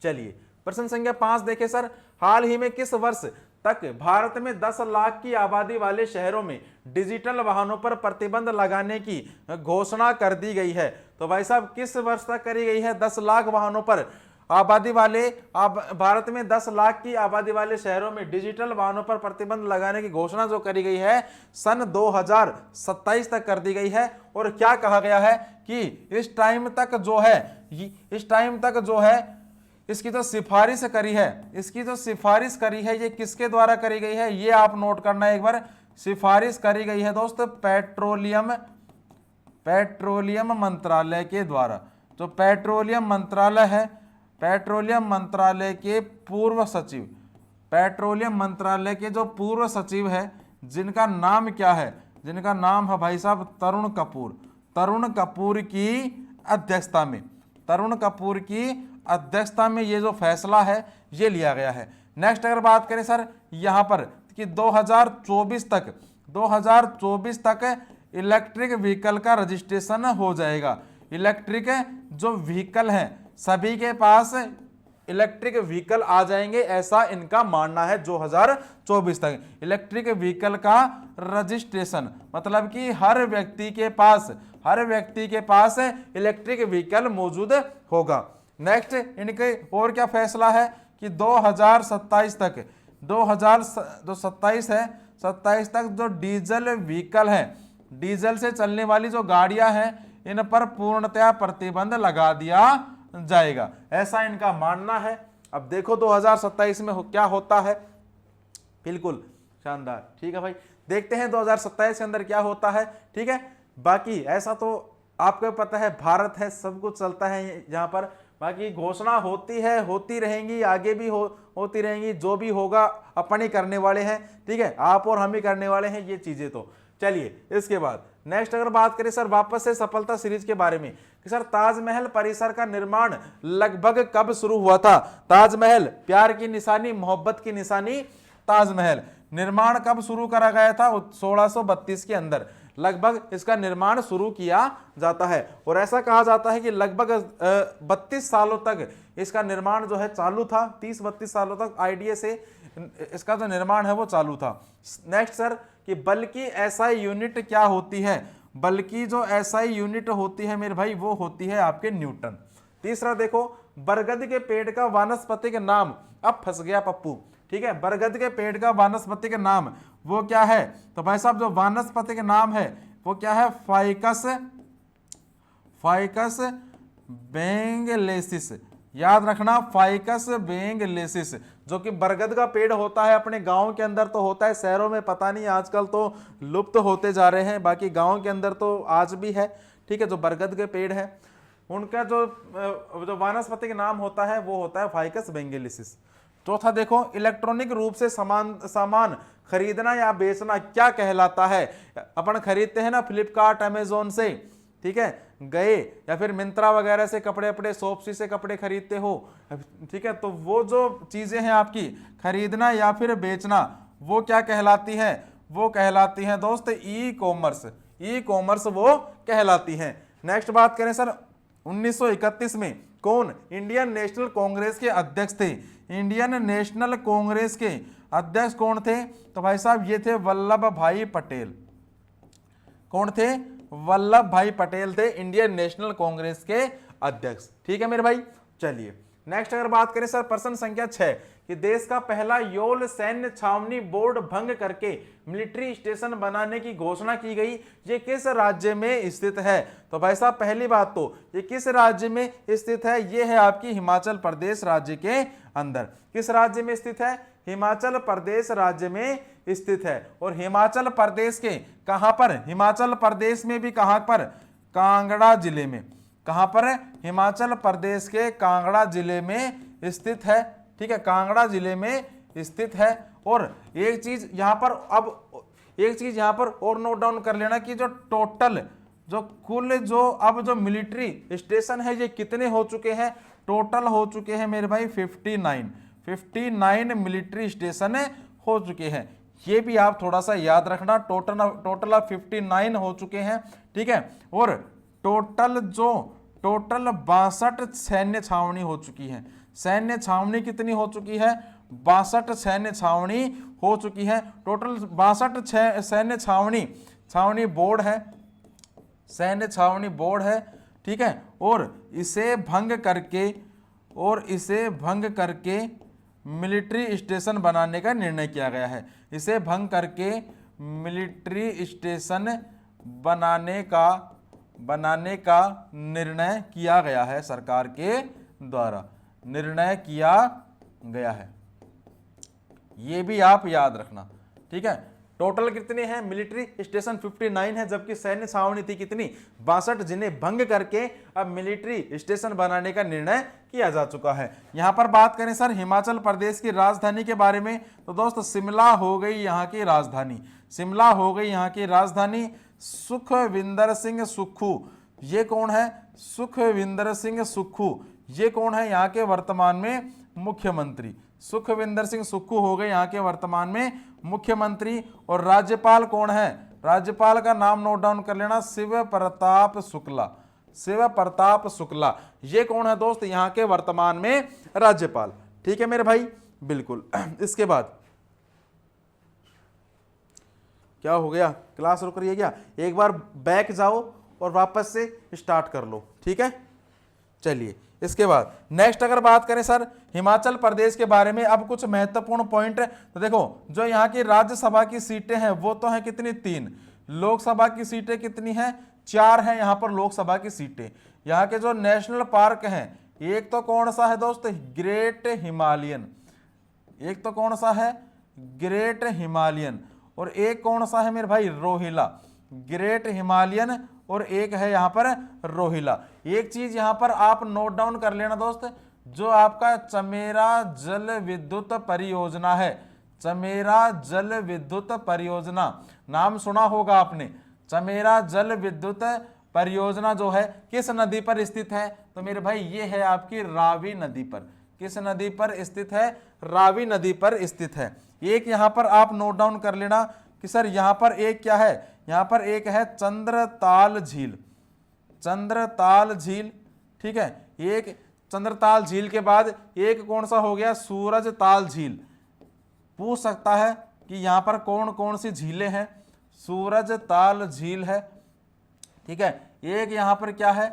चलिए प्रश्न संख्या 5 देखें सर, हाल ही में किस वर्ष तक भारत में 10 लाख की आबादी वाले शहरों में डिजिटल वाहनों पर प्रतिबंध लगाने की घोषणा कर दी गई है? तो भाई साहब किस वर्ष तक करी गई है 10 लाख वाहनों पर आबादी वाले भारत में 10 लाख की आबादी वाले शहरों में डिजिटल वाहनों पर प्रतिबंध लगाने की घोषणा जो करी गई है सन 2027 तक कर दी गई है। और क्या कहा गया है कि इस टाइम तक जो है इसकी जो सिफारिश करी है ये किसके द्वारा करी गई है, ये आप नोट करना एक बार। सिफारिश करी गई है दोस्त पेट्रोलियम मंत्रालय के द्वारा। जो पेट्रोलियम मंत्रालय के पूर्व पूर्व सचिव है जिनका नाम क्या है, जिनका नाम है भाई साहब तरुण कपूर की अध्यक्षता में ये जो फैसला है ये लिया गया है। नेक्स्ट अगर बात करें सर यहाँ पर कि 2024 तक इलेक्ट्रिक व्हीकल का रजिस्ट्रेशन हो जाएगा। इलेक्ट्रिक जो व्हीकल हैं सभी के पास इलेक्ट्रिक व्हीकल आ जाएंगे, ऐसा इनका मानना है। 2024 तक इलेक्ट्रिक व्हीकल का रजिस्ट्रेशन मतलब कि हर व्यक्ति के पास इलेक्ट्रिक व्हीकल मौजूद होगा। नेक्स्ट इनके और क्या फैसला है कि 2027 तक जो डीजल व्हीकल है, डीजल से चलने वाली जो गाड़ियां हैं इन पर पूर्णतया प्रतिबंध लगा दिया जाएगा, ऐसा इनका मानना है। अब देखो 2027 में क्या होता है। बिल्कुल शानदार, ठीक है भाई, देखते हैं 2027 के अंदर क्या होता है। ठीक है, बाकी ऐसा तो आपको पता है भारत है, सब कुछ चलता है यहाँ पर। बाकी घोषणा होती रहेंगी, आगे भी होती रहेंगी, जो भी होगा अपन ही करने वाले हैं। ठीक है, आप और हम ही करने वाले हैं ये चीजें। तो चलिए इसके बाद नेक्स्ट अगर बात करें सर वापस से सफलता सीरीज के बारे में कि सर ताजमहल परिसर का निर्माण लगभग कब शुरू हुआ था? ताजमहल प्यार की निशानी, मोहब्बत की निशानी ताजमहल निर्माण कब शुरू करा गया था? 1632 के अंदर लगभग इसका निर्माण शुरू किया जाता है। और ऐसा कहा जाता है कि लगभग 32 सालों तक इसका निर्माण जो है चालू था। 30-32 सालों तक आईडीए से इसका जो निर्माण है वो चालू था। नेक्स्ट सर कि बल्कि एसआई यूनिट क्या होती है? बल्कि जो एसआई यूनिट होती है मेरे भाई वो होती है आपके न्यूटन। तीसरा देखो बरगद के पेड़ का वानस्पतिक नाम, अब फंस गया पप्पू। ठीक है, बरगद के पेड़ का वानस्पतिक नाम वो क्या है? तो भाई साहब जो वानस्पतिक नाम है वो क्या है? फाइकस बेंगलेसिस। याद रखना फाइकस बेंगलेसिस, जो कि बरगद का पेड़ होता है। अपने गांव के अंदर तो होता है, शहरों में पता नहीं, आजकल तो लुप्त होते जा रहे हैं। बाकी गांव के अंदर तो आज भी है। ठीक है, जो बरगद के पेड़ है उनका जो वानस्पतिक नाम होता है वो होता है फाइकस बेंगलेसिस। चौथा देखो इलेक्ट्रॉनिक रूप से सामान खरीदना या बेचना क्या कहलाता है? अपन खरीदते हैं ना फ्लिपकार्ट अमेजोन से, ठीक है, गए या फिर मिंत्रा वगैरह से कपड़े, अपने शॉपसी से कपड़े खरीदते हो। ठीक है, तो वो जो चीजें हैं आपकी खरीदना या फिर बेचना वो क्या कहलाती है? वो कहलाती हैं दोस्त ई कॉमर्स वो कहलाती हैं। नेक्स्ट बात करें सर 1931 में कौन इंडियन नेशनल कांग्रेस के अध्यक्ष थे? इंडियन नेशनल कांग्रेस के अध्यक्ष कौन थे? तो भाई साहब ये थे वल्लभ भाई पटेल। कौन थे? वल्लभ भाई पटेल थे इंडियन नेशनल कांग्रेस के अध्यक्ष। ठीक है मेरे भाई, चलिए नेक्स्ट अगर बात करें सर प्रश्न संख्या 6 कि देश का पहला यौल सैन्य छावनी बोर्ड भंग करके मिलिट्री स्टेशन बनाने की घोषणा की गई, ये किस राज्य में स्थित है? तो भाई साहब पहली बात तो ये किस राज्य में स्थित है? ये है आपकी हिमाचल प्रदेश राज्य के अंदर। किस राज्य में स्थित है? हिमाचल प्रदेश राज्य में स्थित है। और हिमाचल प्रदेश के कहां पर? हिमाचल प्रदेश में भी कहां पर? कांगड़ा जिले में। कहां पर है? हिमाचल प्रदेश के कांगड़ा जिले में स्थित है। ठीक है, कांगड़ा जिले में स्थित है। और एक चीज यहां पर और नोट डाउन कर लेना कि जो टोटल जो मिलिट्री स्टेशन है ये कितने हो चुके हैं? टोटल हो चुके हैं मेरे भाई 59 मिलिट्री स्टेशन हो चुके हैं। ये भी आप थोड़ा सा याद रखना, टोटल 59 हो चुके हैं। ठीक है, और टोटल जो टोटल 62 सैन्य छावनी हो चुकी है। सैन्य छावनी कितनी हो चुकी है? 62 सैन्य छावनी हो चुकी है। टोटल 62 सैन्य छावनी बोर्ड है, सैन्य छावनी बोर्ड है, ठीक है। और इसे भंग करके मिलिट्री स्टेशन बनाने का निर्णय किया गया है। इसे भंग करके मिलिट्री स्टेशन बनाने का निर्णय किया गया है, सरकार के द्वारा निर्णय किया गया है। ये भी आप याद रखना, ठीक है। टोटल कितने हैं? मिलिट्री स्टेशन 59 है, जबकि सैन्य छावनी थी कितनी? 62, जिन्हें भंग करके अब मिलिट्री स्टेशन बनाने का निर्णय किया जा चुका है। यहां पर बात करें सर हिमाचल प्रदेश की राजधानी के बारे में, तो दोस्त शिमला हो गई यहाँ की राजधानी, शिमला हो गई यहाँ की राजधानी। सुखविंदर सिंह सुक्खू, ये कौन है? सुखविंदर सिंह सुक्खू, ये कौन है? यहाँ के वर्तमान में मुख्यमंत्री। सुखविंदर सिंह सुक्खू हो गए यहाँ के वर्तमान में मुख्यमंत्री। और राज्यपाल कौन है? राज्यपाल का नाम नोट डाउन कर लेना, शिव प्रताप शुक्ला। शिव प्रताप शुक्ला, ये कौन है दोस्त? यहाँ के वर्तमान में राज्यपाल, ठीक है मेरे भाई, बिल्कुल। इसके बाद क्या हो गया? क्लास रुक रही है क्या? एक बार बैक जाओ और वापस से स्टार्ट कर लो, ठीक है। चलिए इसके बाद नेक्स्ट अगर बात करें सर हिमाचल प्रदेश के बारे में, अब कुछ महत्वपूर्ण पॉइंट है। तो देखो जो यहाँ की राज्यसभा की सीटें हैं वो तो हैं कितनी? 3। लोकसभा की सीटें कितनी हैं? 4 हैं यहाँ पर लोकसभा की सीटें। यहाँ के जो नेशनल पार्क हैं, एक तो कौन सा है दोस्त? Great Himalayan. एक तो कौन सा है? Great Himalayan. और एक कौन सा है मेरे भाई? रोहिला। ग्रेट हिमालयन और एक है यहाँ पर रोहिला। एक चीज यहाँ पर आप नोट डाउन कर लेना दोस्त, जो आपका चमेरा जल विद्युत परियोजना है, चमेरा जल विद्युत परियोजना नाम सुना होगा आपने। चमेरा जल विद्युत परियोजना जो है किस नदी पर स्थित है? तो मेरे भाई ये है आपकी रावी नदी पर। किस नदी पर स्थित है? रावी नदी पर स्थित है। एक यहाँ पर आप नोट डाउन कर लेना कि सर यहाँ पर एक क्या है? यहाँ पर एक है चंद्रताल झील। चंद्रताल झील, ठीक है। एक चंद्रताल झील के बाद एक कौन सा हो गया? सूरजताल झील। पूछ सकता है कि यहाँ पर कौन कौन सी झीलें हैं? सूरजताल झील है, ठीक है। एक यहाँ पर क्या है?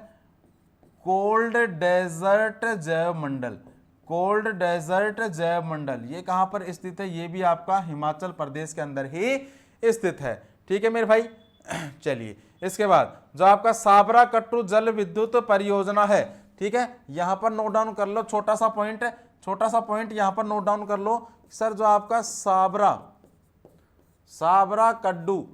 कोल्ड डेजर्ट जैव मंडल। कोल्ड डेजर्ट जैव मंडल ये कहाँ पर स्थित है? ये भी आपका हिमाचल प्रदेश के अंदर ही स्थित है, ठीक है मेरे भाई। चलिए इसके बाद जो आपका साबरा कट्टू जल विद्युत परियोजना है, ठीक है, यहां पर नोट डाउन कर लो। छोटा सा पॉइंट है, छोटा सा पॉइंट यहां पर नोट डाउन कर लो सर। जो आपका साबरा कड्डू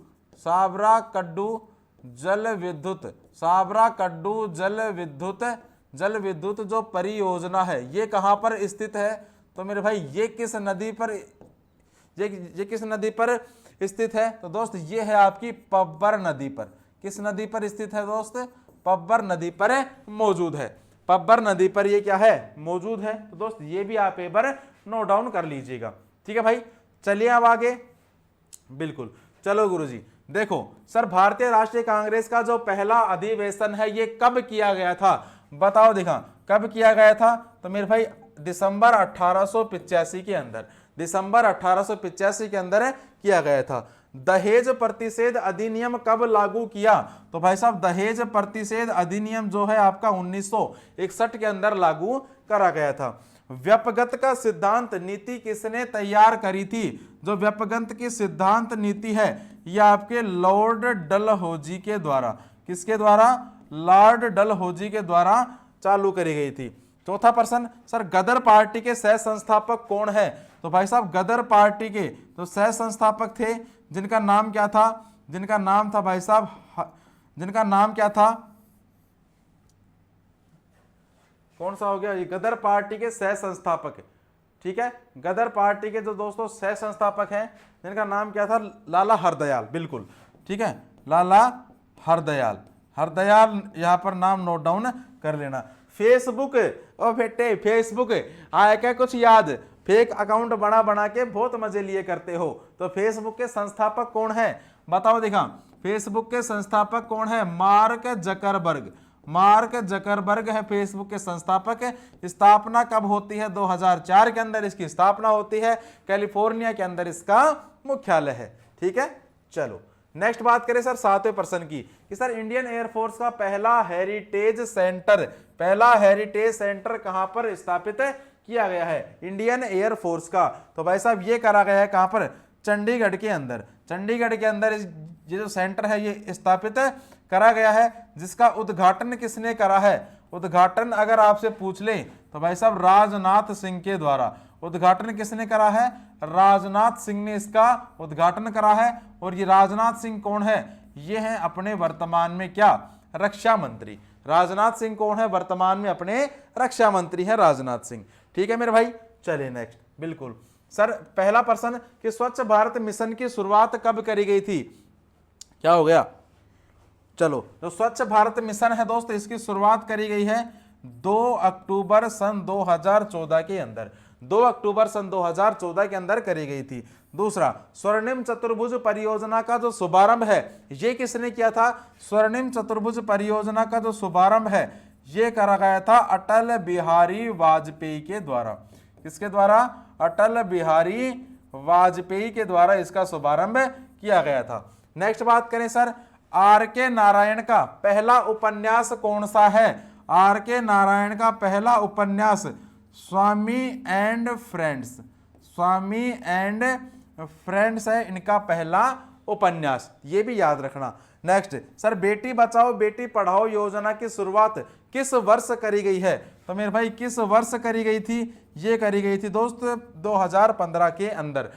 जल विद्युत जो परियोजना है ये कहां पर स्थित है? तो मेरे भाई ये किस नदी पर, ये किस नदी पर स्थित है? तो दोस्त ये है आपकी पब्बर नदी पर। किस नदी पर स्थित है दोस्त? पब्बर नदी पर मौजूद है। पब्बर नदी पर ये क्या है? मौजूद है। तो दोस्त ये भी आप एक बार नोट डाउन कर लीजिएगा, ठीक है भाई। चलिए अब आगे, बिल्कुल। चलो गुरुजी देखो सर, भारतीय राष्ट्रीय कांग्रेस का जो पहला अधिवेशन है ये कब किया गया था? बताओ देखा कब किया गया था? तो मेरे भाई दिसंबर 1885 के अंदर, दिसंबर 1885 के अंदर किया गया था। दहेज प्रतिषेध अधिनियम कब लागू किया? तो भाई साहब दहेज प्रतिषेध अधिनियम जो है आपका 1961 के अंदर लागू करा गया था। व्यपगत का सिद्धांत नीति किसने तैयार करी थी? जो व्यपगत की सिद्धांत नीति है यह आपके लॉर्ड डलहौजी के द्वारा, किसके द्वारा? लॉर्ड डलहौजी के द्वारा चालू करी गई थी। चौथा प्रश्न सर, गदर पार्टी के सह संस्थापक कौन है? तो भाई साहब गदर पार्टी के तो सह संस्थापक थे जिनका नाम क्या था? जिनका नाम था भाई साहब, जिनका नाम क्या था? कौन सा हो गया? ये गदर पार्टी के सह संस्थापक, ठीक है। गदर पार्टी के जो दोस्तों सह संस्थापक हैं जिनका नाम क्या था? लाला हरदयाल, बिल्कुल, ठीक है, लाला हरदयाल। हरदयाल यहां पर नाम नोट डाउन कर लेना। फेसबुक, ओ बेटे फेसबुक आया क्या कुछ याद? फेक अकाउंट बना के बहुत मजे लिए करते हो। तो फेसबुक के संस्थापक कौन है? बताओ देखा, फेसबुक के संस्थापक कौन है? Mark Zuckerberg. मार्क जकरबर्ग है फेसबुक के संस्थापक। स्थापना कब होती है? 2004 के अंदर इसकी स्थापना होती है। कैलिफोर्निया के अंदर इसका मुख्यालय है। ठीक है, चलो नेक्स्ट बात करें सर 7वें प्रश्न की कि सर इंडियन एयरफोर्स का पहला हेरिटेज सेंटर कहां पर स्थापित किया गया है? इंडियन एयरफोर्स का तो भाई साहब ये करा गया है कहां पर? चंडीगढ़ के अंदर। चंडीगढ़ के अंदर ये जो सेंटर है ये स्थापित करा गया है, जिसका उद्घाटन किसने करा है? उद्घाटन अगर आपसे पूछ ले तो भाई साहब राजनाथ सिंह के द्वारा। उद्घाटन किसने करा है? राजनाथ सिंह ने इसका उद्घाटन करा है। और ये राजनाथ सिंह कौन है? ये हैं अपने वर्तमान में क्या? रक्षा मंत्री। राजनाथ सिंह कौन है? वर्तमान में अपने रक्षा मंत्री हैं राजनाथ सिंह। ठीक है मेरे भाई, चलिए नेक्स्ट। बिल्कुल सर, पहला प्रश्न कि स्वच्छ भारत मिशन की शुरुआत कब करी गई थी? क्या हो गया? चलो, जो स्वच्छ भारत मिशन है दोस्त, इसकी शुरुआत करी गई है 2 अक्टूबर सन 2014 के अंदर। 2 अक्टूबर सन 2014 के अंदर करी गई थी। दूसरा, स्वर्णिम चतुर्भुज परियोजना का जो शुभारंभ है ये किसने किया था? स्वर्णिम चतुर्भुज परियोजना का जो शुभारंभ है ये करा गया था अटल बिहारी वाजपेयी के द्वारा। किसके द्वारा? अटल बिहारी वाजपेयी के द्वारा इसका शुभारंभ किया गया था। नेक्स्ट बात करें सर, आर के नारायण का पहला उपन्यास कौन सा है? आर के नारायण का पहला उपन्यास Swami and Friends. Swami and Friends है इनका पहला उपन्यास, ये भी याद रखना। नेक्स्ट सर, बेटी बचाओ बेटी पढ़ाओ योजना की शुरुआत किस वर्ष करी गई है? तो मेरे भाई किस वर्ष करी गई थी? ये करी गई थी दोस्त 2015 के अंदर,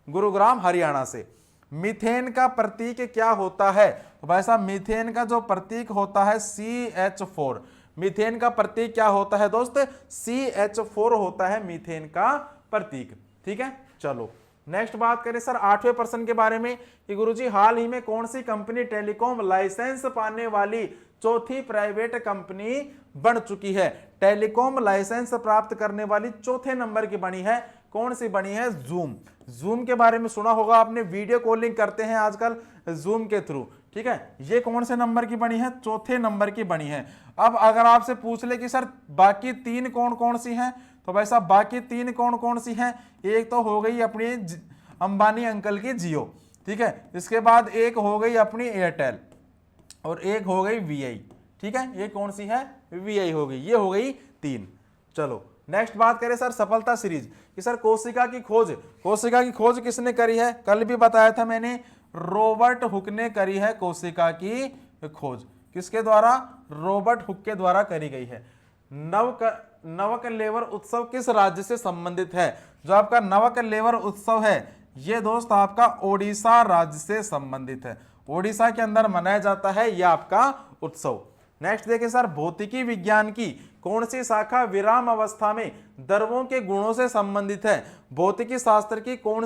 गुरुग्राम हरियाणा से। मीथेन का प्रतीक क्या होता है? तो भाई साहब मीथेन का जो प्रतीक होता है CH4। मीथेन का प्रतीक क्या होता है दोस्त? CH4 होता है मीथेन का प्रतीक। ठीक है, चलो नेक्स्ट बात करें सर 8वें प्रश्न के बारे में कि गुरुजी हाल ही में कौन सी कंपनी टेलीकॉम लाइसेंस पाने वाली चौथी प्राइवेट कंपनी बन चुकी है? टेलीकॉम लाइसेंस प्राप्त करने वाली चौथे नंबर की बनी है। कौन सी बनी है? जूम। जूम के बारे में सुना होगा आपने, वीडियो कॉलिंग करते हैं आजकल जूम के थ्रू। ठीक है, ये कौन से नंबर की बनी है? चौथे नंबर की बनी है। अब अगर आपसे पूछ ले कि सर बाकी 3 कौन कौन सी हैं, तो भाई साहब बाकी 3 कौन कौन सी हैं? एक तो हो गई अपनी अंबानी अंकल की जियो। ठीक है, इसके बाद एक हो गई अपनी एयरटेल और एक हो गई VI। ठीक है, ये कौन सी है? VI हो गई। ये हो गई 3। चलो नेक्स्ट बात करें सर सफलता सीरीज कि सर कोशिका की खोज किसने करी है? कल भी बताया था मैंने, रॉबर्ट हुक ने करी है कोशिका की खोज। किसके द्वारा? रॉबर्ट हुक के द्वारा करी गई है। नवकलेवर उत्सव किस राज्य से संबंधित है? जो आपका नवकलेवर उत्सव है ये दोस्त आपका ओडिशा राज्य से संबंधित है। ओडिशा के अंदर मनाया जाता है यह आपका उत्सव। नेक्स्ट देखिए सर, भौतिकी विज्ञान की कौन सी शाखा विराम अवस्था में द्रव्यों के गुणों से संबंधित है? भौतिकी शास्त्र की कौन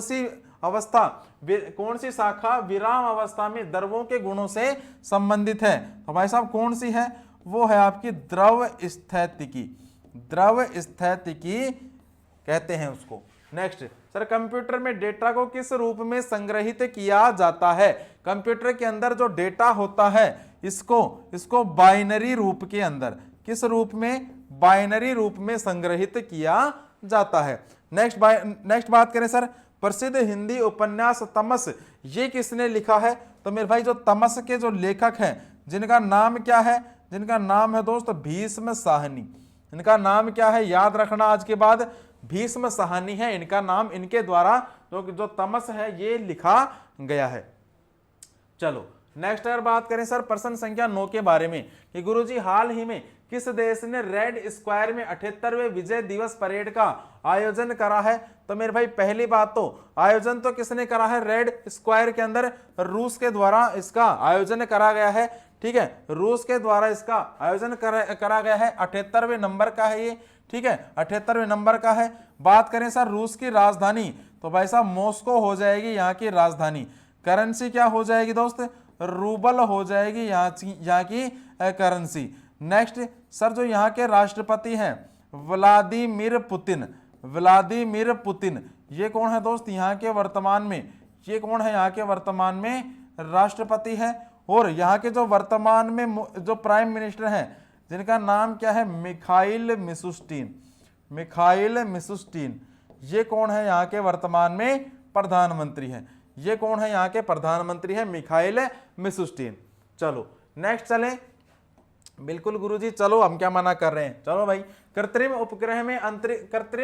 सी शाखा विराम अवस्था में द्रव्यों के गुणों से संबंधित है? तो भाई साहब कौन सी है? वो है आपकी द्रव स्थैतिकी। द्रव स्थैतिकी कहते हैं उसको। नेक्स्ट सर, कंप्यूटर में डेटा को किस रूप में संग्रहित किया जाता है? कंप्यूटर के अंदर जो डेटा होता है इसको बाइनरी रूप के अंदर, किस रूप में? बाइनरी रूप में संग्रहित किया जाता है। नेक्स्ट बात करें सर, प्रसिद्ध हिंदी उपन्यास तमस ये किसने लिखा है? तो मेरे भाई जो तमस के जो लेखक हैं जिनका नाम क्या है? जिनका नाम है दोस्त भीष्म साहनी। इनका नाम क्या है? याद रखना आज के बाद, भीष्म साहनी है इनका नाम। इनके द्वारा जो तमस है ये लिखा गया है। चलो नेक्स्ट अगर बात करें सर प्रश्न संख्या 9 के बारे में कि गुरुजी हाल ही में किस देश ने रेड स्क्वायर में 78वें विजय दिवस परेड का आयोजन करा है? तो मेरे भाई पहली बात तो आयोजन तो किसने करा है? रेड स्क्वायर के अंदर रूस के द्वारा इसका आयोजन करा गया है। ठीक है, रूस के द्वारा इसका आयोजन करा गया है। 78वें नंबर का है ये। ठीक है, 78वें नंबर का है। बात करें सर रूस की राजधानी, तो भाई साहब मॉस्को हो जाएगी यहाँ की राजधानी। करेंसी क्या हो जाएगी दोस्त? रूबल हो जाएगी यहाँ की करेंसी। नेक्स्ट सर, जो यहाँ के राष्ट्रपति हैं व्लादिमीर पुतिन, ये कौन है दोस्त? यहाँ के वर्तमान में ये कौन है? यहाँ के वर्तमान में राष्ट्रपति है। और यहाँ के जो वर्तमान में जो प्राइम मिनिस्टर हैं जिनका नाम क्या है, मिखाइल मिशुस्टीन। मिखाइल मिशुस्टीन, ये कौन है, यहाँ के वर्तमान में प्रधानमंत्री हैं। ये कौन है, यहाँ के प्रधानमंत्री हैं, मिखाइल मिशुस्टीन। चलो नेक्स्ट चले। बिल्कुल गुरुजी, चलो हम क्या मना कर रहे हैं, चलो भाई। कृत्रिम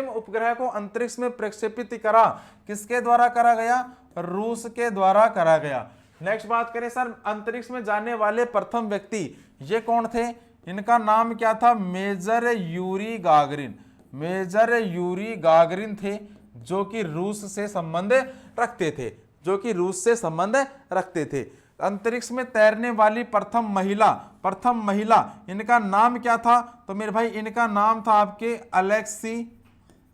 उपग्रह को अंतरिक्ष में प्रक्षेपित करा, किसके द्वारा करा गया, रूस के द्वारा करा गया। नेक्स्ट बात करें सर, अंतरिक्ष में जाने वाले प्रथम व्यक्ति ये कौन थे, इनका नाम क्या था, major Yuri Gagarin. Major Yuri Gagarin थे, जो कि रूस से संबंध रखते थे, जो कि रूस से संबंध रखते थे। अंतरिक्ष में तैरने वाली प्रथम महिला इनका नाम क्या था, तो मेरे भाई इनका नाम था आपके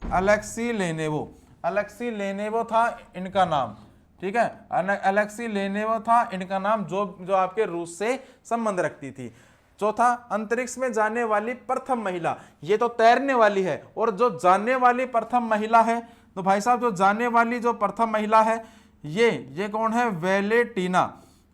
अलेक्सी लेनेवो। अलेक्सी लेनेवो था इनका नाम, ठीक है, अलेक्सी लेनेवो था इनका नाम, जो आपके रूस से संबंध रखती थी। चौथा, अंतरिक्ष में जाने वाली प्रथम महिला, ये तो तैरने वाली है, और जो जाने वाली प्रथम महिला है, तो भाई साहब जो जाने वाली जो प्रथम महिला है, ये कौन है,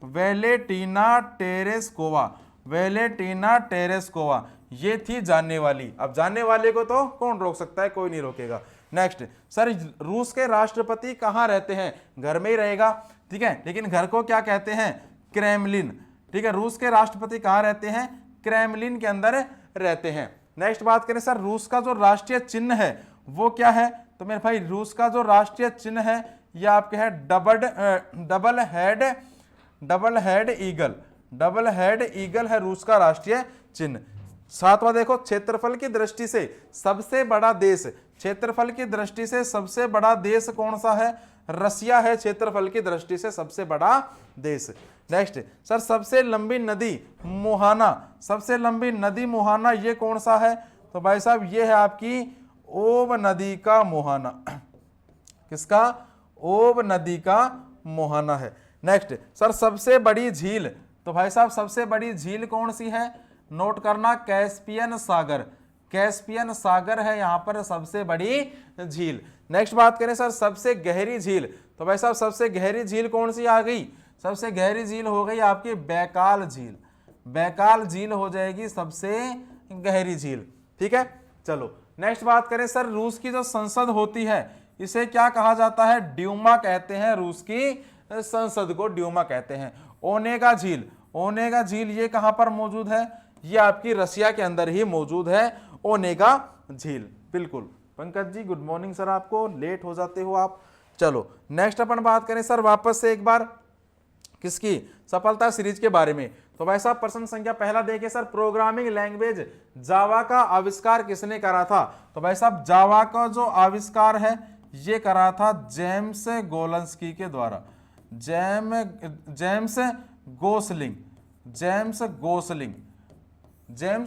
वेलेटीना टेरेस्कोवा। वेलेटीना टेरेस्कोवा ये थी जाने वाली। अब जाने वाले को तो कौन रोक सकता है, कोई नहीं रोकेगा। नेक्स्ट सर, रूस के राष्ट्रपति कहाँ रहते हैं, घर में ही रहेगा, ठीक है, लेकिन घर को क्या कहते हैं, क्रेमलिन, ठीक है। रूस के राष्ट्रपति कहाँ रहते हैं, क्रेमलिन के अंदर रहते हैं। नेक्स्ट बात करें सर, रूस का जो राष्ट्रीय चिन्ह है वो क्या है, तो मेरे भाई रूस का जो राष्ट्रीय चिन्ह है ये आपके है double head eagle. Double head eagle है रूस का राष्ट्रीय चिन्ह। सातवां देखो, क्षेत्रफल की दृष्टि से सबसे बड़ा देश, क्षेत्रफल की दृष्टि से सबसे बड़ा देश कौन सा है, रसिया है क्षेत्रफल की दृष्टि से सबसे बड़ा देश। नेक्स्ट सर, सबसे लंबी नदी मोहाना, सबसे लंबी नदी मोहाना ये कौन सा है, तो भाई साहब ये है आपकी ओब नदी का मोहाना। किसका, ओब नदी का मोहाना है। नेक्स्ट सर, सबसे बड़ी झील, तो भाई साहब सबसे बड़ी झील कौन सी है, नोट करना, कैस्पियन सागर। कैस्पियन सागर है यहाँ पर सबसे बड़ी झील। नेक्स्ट बात करें सर, सबसे गहरी झील, तो भाई साहब सबसे गहरी झील कौन सी आ गई, सबसे गहरी झील हो गई आपकी बैकाल झील। बैकाल झील हो जाएगी सबसे गहरी झील, ठीक है। चलो नेक्स्ट बात करें सर, रूस की जो संसद होती है इसे क्या कहा जाता है, ड्यूमा कहते हैं, रूस की संसद को ड्यूमा कहते हैं। ओनेगा झील, ओनेगा झील ये कहां पर मौजूद है, ये आपकी रसिया के अंदर ही मौजूद है, ओनेगा झील। बिल्कुल Pankaj ji, good morning sir, आपको लेट हो जाते हो आप। चलो नेक्स्ट अपन बात करें सर वापस से एक बार किसकी, सफलता सीरीज के बारे में। तो भाई साहब प्रश्न संख्या पहला देखिए सर, प्रोग्रामिंग लैंग्वेज जावा का आविष्कार किसने करा था, तो भाई साहब जावा का जो आविष्कार है ये करा था जेम्स गोलंस्की के द्वारा। जेम्स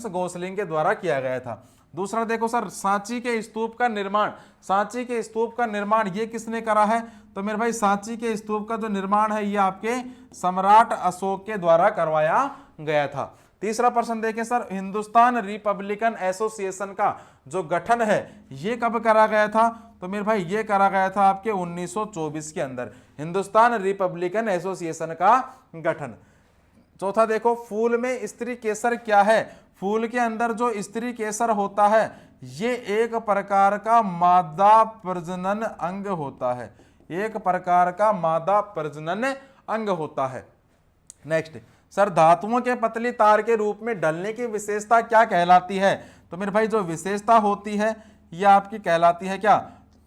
गोसलिंग के द्वारा किया गया था। दूसरा देखो सर, सांची के स्तूप का निर्माण, सांची के स्तूप का निर्माण ये किसने करा है, तो मेरे भाई सांची के स्तूप का जो निर्माण है ये आपके सम्राट अशोक के द्वारा करवाया गया था। तीसरा प्रश्न देखें सर, हिंदुस्तान रिपब्लिकन एसोसिएशन का जो गठन है ये कब करा गया था, तो मेरे भाई ये करा गया था आपके 1924 के अंदर, हिंदुस्तान रिपब्लिकन एसोसिएशन का गठन। चौथा देखो, फूल में स्त्री केसर क्या है, फूल के अंदर जो स्त्री केसर होता है ये एक प्रकार का मादा प्रजनन अंग होता है, एक प्रकार का मादा प्रजनन अंग होता है। नेक्स्ट सर, धातुओं के पतली तार के रूप में ढलने की विशेषता क्या कहलाती है, तो मेरे भाई जो विशेषता होती है ये आपकी कहलाती है क्या,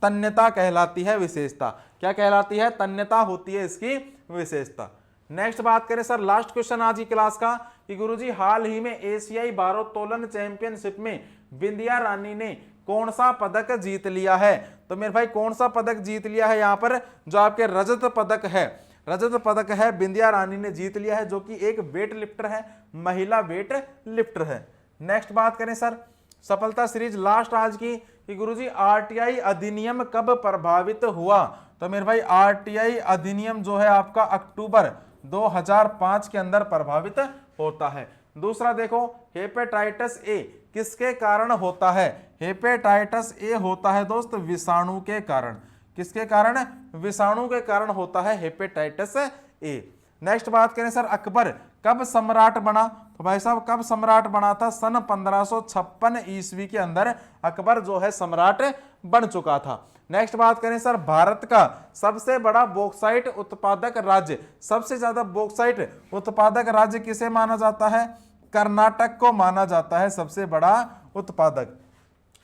तन्यता कहलाती है विशेषता। क्या कहलाती है, तन्यता होती है इसकी विशेषता। नेक्स्ट बात करें सर, लास्ट क्वेश्चन आज की क्लास का, कि गुरुजी हाल ही में एशियाई भारोत्तोलन चैंपियनशिप में बिंदिया रानी ने कौन सा पदक जीत लिया है, तो मेरे भाई कौन सा पदक जीत लिया है, यहाँ पर जो आपके रजत पदक है, रजत पदक है बिंदिया रानी ने जीत लिया है, जो कि एक वेट लिफ्टर है, महिला वेट लिफ्टर है। नेक्स्ट बात करें सर, सफलता सीरीज लास्ट आज की, कि गुरुजी आरटीआई अधिनियम कब प्रभावित हुआ, तो मेरे भाई आरटीआई अधिनियम जो है आपका अक्टूबर 2005 के अंदर प्रभावित होता है। दूसरा देखो, हेपेटाइटिस ए किसके कारण होता है, हेपेटाइटिस ए होता है दोस्त विषाणु के कारण। किसके कारण, विषाणु के कारण होता है हेपेटाइटिस ए। नेक्स्ट बात करें सर, अकबर कब सम्राट बना, तो भाई साहब कब सम्राट बना था? सन 1556 ईस्वी के अंदर अकबर जो है सम्राट बन चुका था। नेक्स्ट बात करें सर, भारत का सबसे बड़ा बॉक्साइट उत्पादक राज्य, सबसे ज्यादा बॉक्साइट उत्पादक राज्य किसे माना जाता है? कर्नाटक को माना जाता है सबसे बड़ा उत्पादक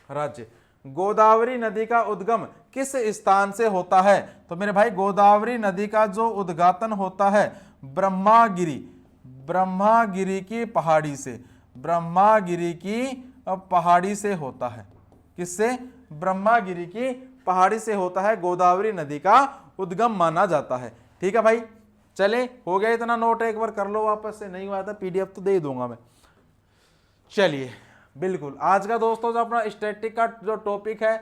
राज्य। गोदावरी नदी का उद्गम किस स्थान से होता है? तो मेरे भाई गोदावरी नदी का जो उद्घाटन होता है ब्रह्मागिरी, ब्रह्मागिरी की पहाड़ी से, ब्रह्मागिरी की पहाड़ी से होता है। किससे? ब्रह्मागिरी की पहाड़ी से होता है, गोदावरी नदी का उद्गम माना जाता है। ठीक है भाई, चले हो गया इतना नोट, एक बार कर लो वापस से, नहीं हुआ था पीडीएफ तो दे ही दूंगा मैं। चलिए बिल्कुल, आज का दोस्तों जो अपना स्टैटिक का जो टॉपिक है,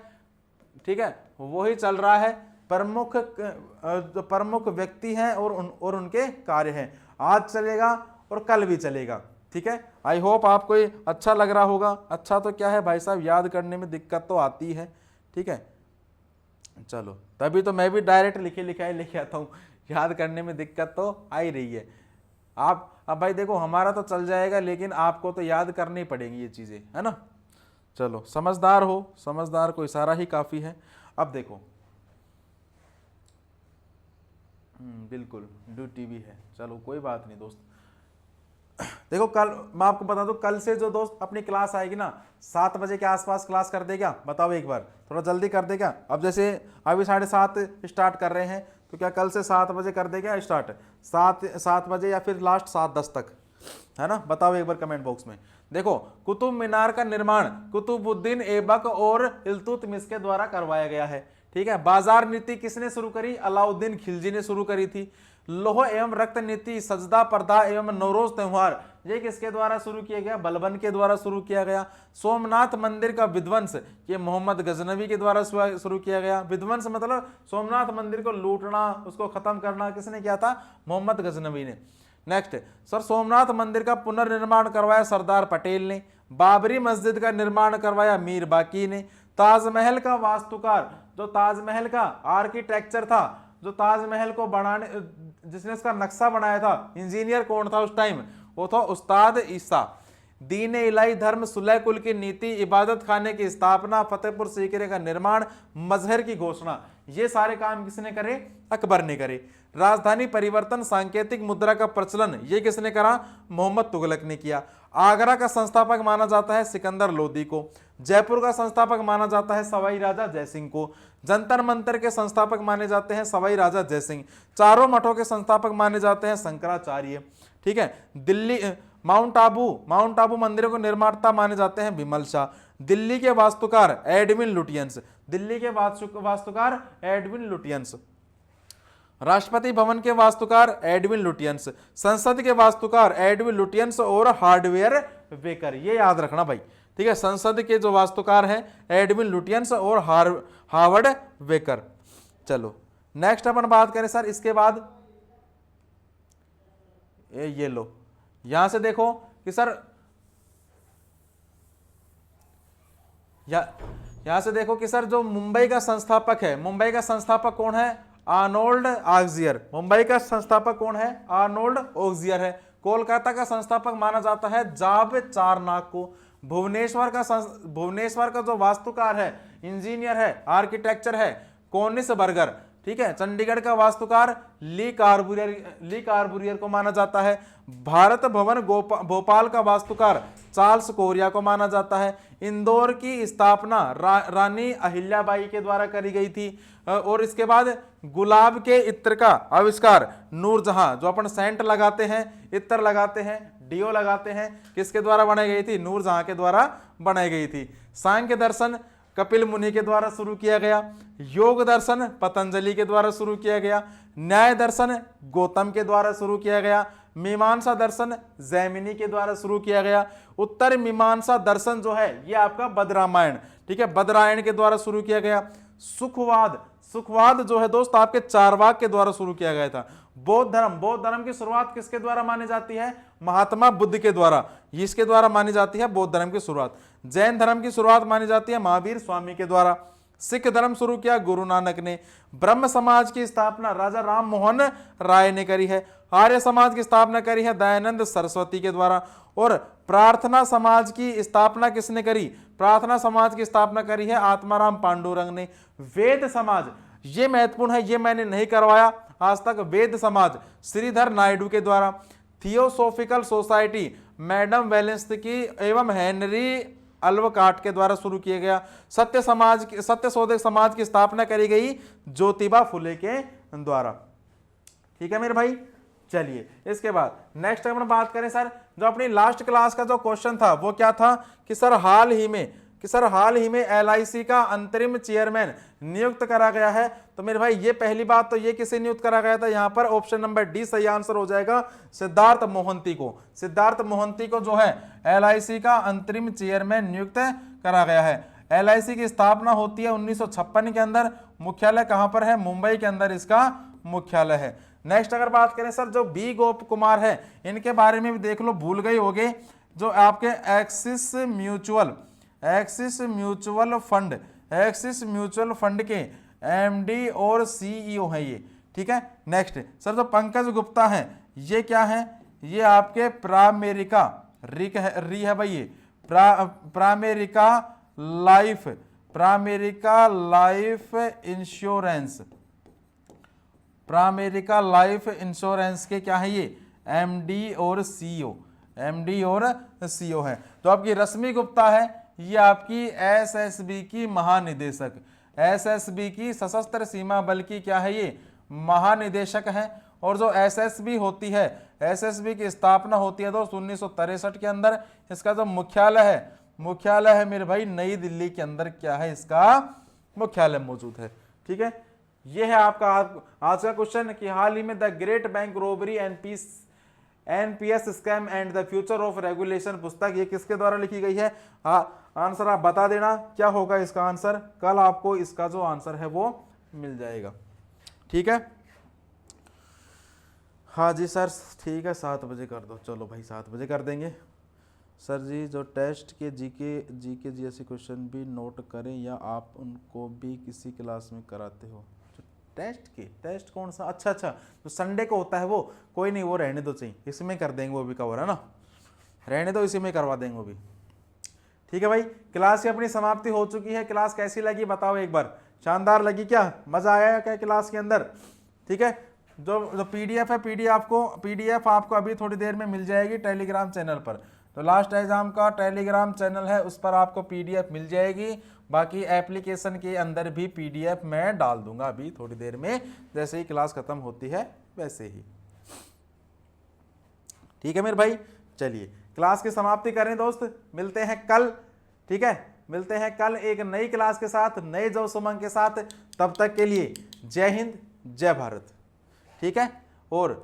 ठीक है, वही चल रहा है। प्रमुख व्यक्ति हैं और उनके कार्य हैं, आज चलेगा और कल भी चलेगा। ठीक है, आई होप आपको ये अच्छा लग रहा होगा। अच्छा तो क्या है भाई साहब, याद करने में दिक्कत तो आती है। ठीक है, चलो तभी तो मैं भी डायरेक्ट लिखे लिखे आता हूँ, याद करने में दिक्कत तो आ ही रही है। आप अब भाई देखो, हमारा तो चल जाएगा लेकिन आपको तो याद करनी पड़ेगी ये चीजें, है ना। चलो समझदार हो, समझदार को इशारा ही काफी है। अब देखो बिल्कुल ड्यूटी भी है, चलो कोई बात नहीं दोस्त। देखो कल मैं आपको बता दूं, कल से जो दोस्त अपनी क्लास आएगी ना 7 बजे के आसपास क्लास कर दे क्या? बताओ एक बार, थोड़ा जल्दी कर दे क्या? अब जैसे अभी 7:30 स्टार्ट कर रहे हैं, तो क्या कल से 7 बजे कर दे क्या स्टार्ट? 7 बजे या फिर लास्ट 7:10 तक, है ना? बताओ एक बार कमेंट बॉक्स में। देखो कुतुब मीनार का निर्माण कुतुबुद्दीन ऐबक और इल्तुतमिश के द्वारा करवाया गया है। ठीक है, बाजार नीति किसने शुरू करी? अलाउद्दीन खिलजी ने शुरू करी थी। लोह एवं रक्त नीति, सजदा पर्दा एवं नवरोज त्योहार, ये किसके द्वारा शुरू किया गया? बलबन के द्वारा शुरू किया गया। सोमनाथ मंदिर का विध्वंस, ये मोहम्मद गजनवी के द्वारा शुरू किया गया। विध्वंस मतलब सोमनाथ मंदिर को लूटना, उसको खत्म करना, किसने किया था? मोहम्मद गजनवी ने। नेक्स्ट सर, सोमनाथ मंदिर का पुनर्निर्माण करवाया सरदार पटेल ने। बाबरी मस्जिद का निर्माण करवाया मीर बाकी ने। ताजमहल का वास्तुकार, जो ताजमहल का आर्किटेक्चर था, जो ताजमहल को बनाने, जिसने उसका नक्शा बनाया था, इंजीनियर कौन था उस टाइम? वो था उस्ताद ईसा। दीन इलाही धर्म, सुलह कुल की नीति, इबादत खाने की स्थापना, फतेहपुर सीकरी का निर्माण, मजहर की घोषणा, ये सारे काम किसने करे? अकबर ने करे। राजधानी परिवर्तन, सांकेतिक मुद्रा का प्रचलन, ये किसने करा? मोहम्मद तुगलक ने किया। आगरा का संस्थापक माना जाता है सिकंदर लोदी को। जयपुर का संस्थापक माना जाता है सवाई राजा जयसिंह को। जंतर मंतर के संस्थापक माने जाते हैं सवाई राजा जयसिंह। चारों मठों के संस्थापक माने जाते हैं शंकराचार्य। ठीक है, दिल्ली माउंट आबू मंदिरों के निर्माता माने जाते हैं विमल शाह। दिल्ली के वास्तुकार एडविन लुटियंस, दिल्ली के वास्तुकार एडविन लुटियंस। राष्ट्रपति भवन के वास्तुकार एडविन लुटियंस। संसद के वास्तुकार एडविन लुटियंस और हार्डवेयर वेकर, ये याद रखना भाई। ठीक है, संसद के जो वास्तुकार हैं एडविन लुटियंस और हार्वर्ड वेकर। चलो नेक्स्ट अपन बात करें सर, इसके बाद ये लो, यहां से देखो कि सर यहां से देखो कि सर जो मुंबई का संस्थापक है, मुंबई का संस्थापक कौन है? आर्नोल्ड ऑक्सियर। मुंबई का संस्थापक कौन है? आर्नोल्ड ऑक्सियर है। कोलकाता का संस्थापक माना जाता है जाब चारनाक को। भुवनेश्वर का जो वास्तुकार है, इंजीनियर है, आर्किटेक्चर है, कोनिस बर्गर। ठीक है, चंडीगढ़ का वास्तुकार ली कार्बुरियर को माना जाता है। भारत भवन भोपाल का वास्तुकार चार्ल्स कोरिया को माना जाता है। इंदौर की स्थापना रानी अहिल्याबाई के द्वारा करी गई थी। और इसके बाद गुलाब के इत्र का आविष्कार नूरजहां, जो अपन सेंट लगाते हैं, इत्र लगाते हैं, डियो लगाते हैं, किसके द्वारा बनाई गई थी? नूरजहां के द्वारा बनाई गई थी। सांख्य दर्शन कपिल मुनि के द्वारा शुरू किया गया। योग दर्शन पतंजलि के द्वारा शुरू किया गया। न्याय दर्शन गौतम के द्वारा शुरू किया गया। मीमांसा दर्शन जैमिनी के द्वारा शुरू किया गया। उत्तर मीमांसा दर्शन जो है ये आपका बदरामायण, ठीक है, बदरायण के द्वारा शुरू किया गया। सुखवाद जो है दोस्त आपके चारवाक के द्वारा शुरू किया गया था। बौद्ध धर्म की शुरुआत किसके द्वारा मानी जाती है? महात्मा बुद्ध के द्वारा, इसके द्वारा मानी जाती है बौद्ध धर्म की शुरुआत। जैन धर्म की शुरुआत मानी जाती है महावीर स्वामी के द्वारा। सिख धर्म शुरू किया गुरु नानक ने। ब्रह्म समाज की स्थापना राजा राम मोहन राय ने करी है। आर्य समाज की स्थापना करी है दयानंद सरस्वती के द्वारा। और प्रार्थना समाज की स्थापना किसने करी? प्रार्थना समाज की स्थापना करी है आत्माराम पांडुरंग ने। वेद समाज, ये महत्वपूर्ण है, ये मैंने नहीं करवाया आज तक। वेद समाज श्रीधर नायडू के द्वारा। थियोसोफिकल सोसाइटी मैडम वेलेंस्की एवं हेनरी अल्वकाट के द्वारा शुरू किया गया। सत्यशोधक समाज की स्थापना करी गई ज्योतिबा फुले के द्वारा। ठीक है मेरे भाई, चलिए इसके बाद नेक्स्ट अपन बात करें सर, जो अपनी लास्ट क्लास का जो क्वेश्चन था वो क्या था कि सर हाल ही में LIC का अंतरिम चेयरमैन नियुक्त करा गया है। तो मेरे भाई ये पहली बात तो ये किसे नियुक्त करा गया था? यहाँ पर ऑप्शन नंबर डी सही आंसर हो जाएगा, सिद्धार्थ मोहंती को। सिद्धार्थ मोहंती को जो है LIC का अंतरिम चेयरमैन नियुक्त करा गया है। LIC की स्थापना होती है 1956 के अंदर। मुख्यालय कहां पर है? मुंबई के अंदर इसका मुख्यालय है। नेक्स्ट अगर बात करें सर, जो बी गोप कुमार है इनके बारे में भी देख लो, भूल गए होगे। जो आपके एक्सिस म्यूचुअल फंड के MD और CEO हैं ये। ठीक है। नेक्स्ट सर, जो पंकज गुप्ता है ये क्या है? ये आपके प्रामेरिका री है भाई, ये प्रामेरिका लाइफ इंश्योरेंस के क्या है ये? MD और CEO है। तो आपकी रश्मि गुप्ता है, ये आपकी SSB की महानिदेशक, SSB की सशस्त्र सीमा बल की क्या है ये? महानिदेशक है। और जो SSB होती है, SSB की स्थापना होती है दोस्त 1963 के अंदर। इसका जो मुख्यालय है मेरे भाई नई दिल्ली के अंदर क्या है? इसका मुख्यालय मौजूद है। ठीक है, ये है आपका आज का क्वेश्चन कि हाल ही में the great bank robbery NPS scam and the future of regulation पुस्तक ये किसके द्वारा लिखी गई है? आंसर आप बता देना क्या होगा इसका आंसर। कल आपको इसका जो आंसर है वो मिल जाएगा। ठीक है, हाँ जी सर, ठीक है 7 बजे कर दो। चलो भाई 7 बजे कर देंगे। सर जी जो टेस्ट के जीके जैसे क्वेश्चन भी नोट करें या आप उनको भी किसी क्लास में कराते हो? टेस्ट कौन सा? अच्छा जो संडे को होता है वो, कोई नहीं, वो रहने दो, चाहिए इसमें कर देंगे, वो भी कवर है ना, रहने दो, इसी में करवा देंगे वो भी। ठीक है भाई, क्लास की अपनी समाप्ति हो चुकी है। क्लास कैसी लगी बताओ एक बार? शानदार लगी क्या? मजा आया क्या क्लास के अंदर? ठीक है, जो PDF है PDF आपको अभी थोड़ी देर में मिल जाएगी टेलीग्राम चैनल पर। तो लास्ट एग्जाम का टेलीग्राम चैनल है, उस पर आपको PDF मिल जाएगी। बाकी एप्लीकेशन के अंदर भी PDF मैं डाल दूंगा अभी थोड़ी देर में, जैसे ही क्लास खत्म होती है वैसे ही। ठीक है मेरे भाई, चलिए क्लास की समाप्ति करें दोस्त, मिलते हैं कल। ठीक है, मिलते हैं कल एक नई क्लास के साथ, नए जोश उमंग के साथ। तब तक के लिए जय हिंद, जय भारत। ठीक है, और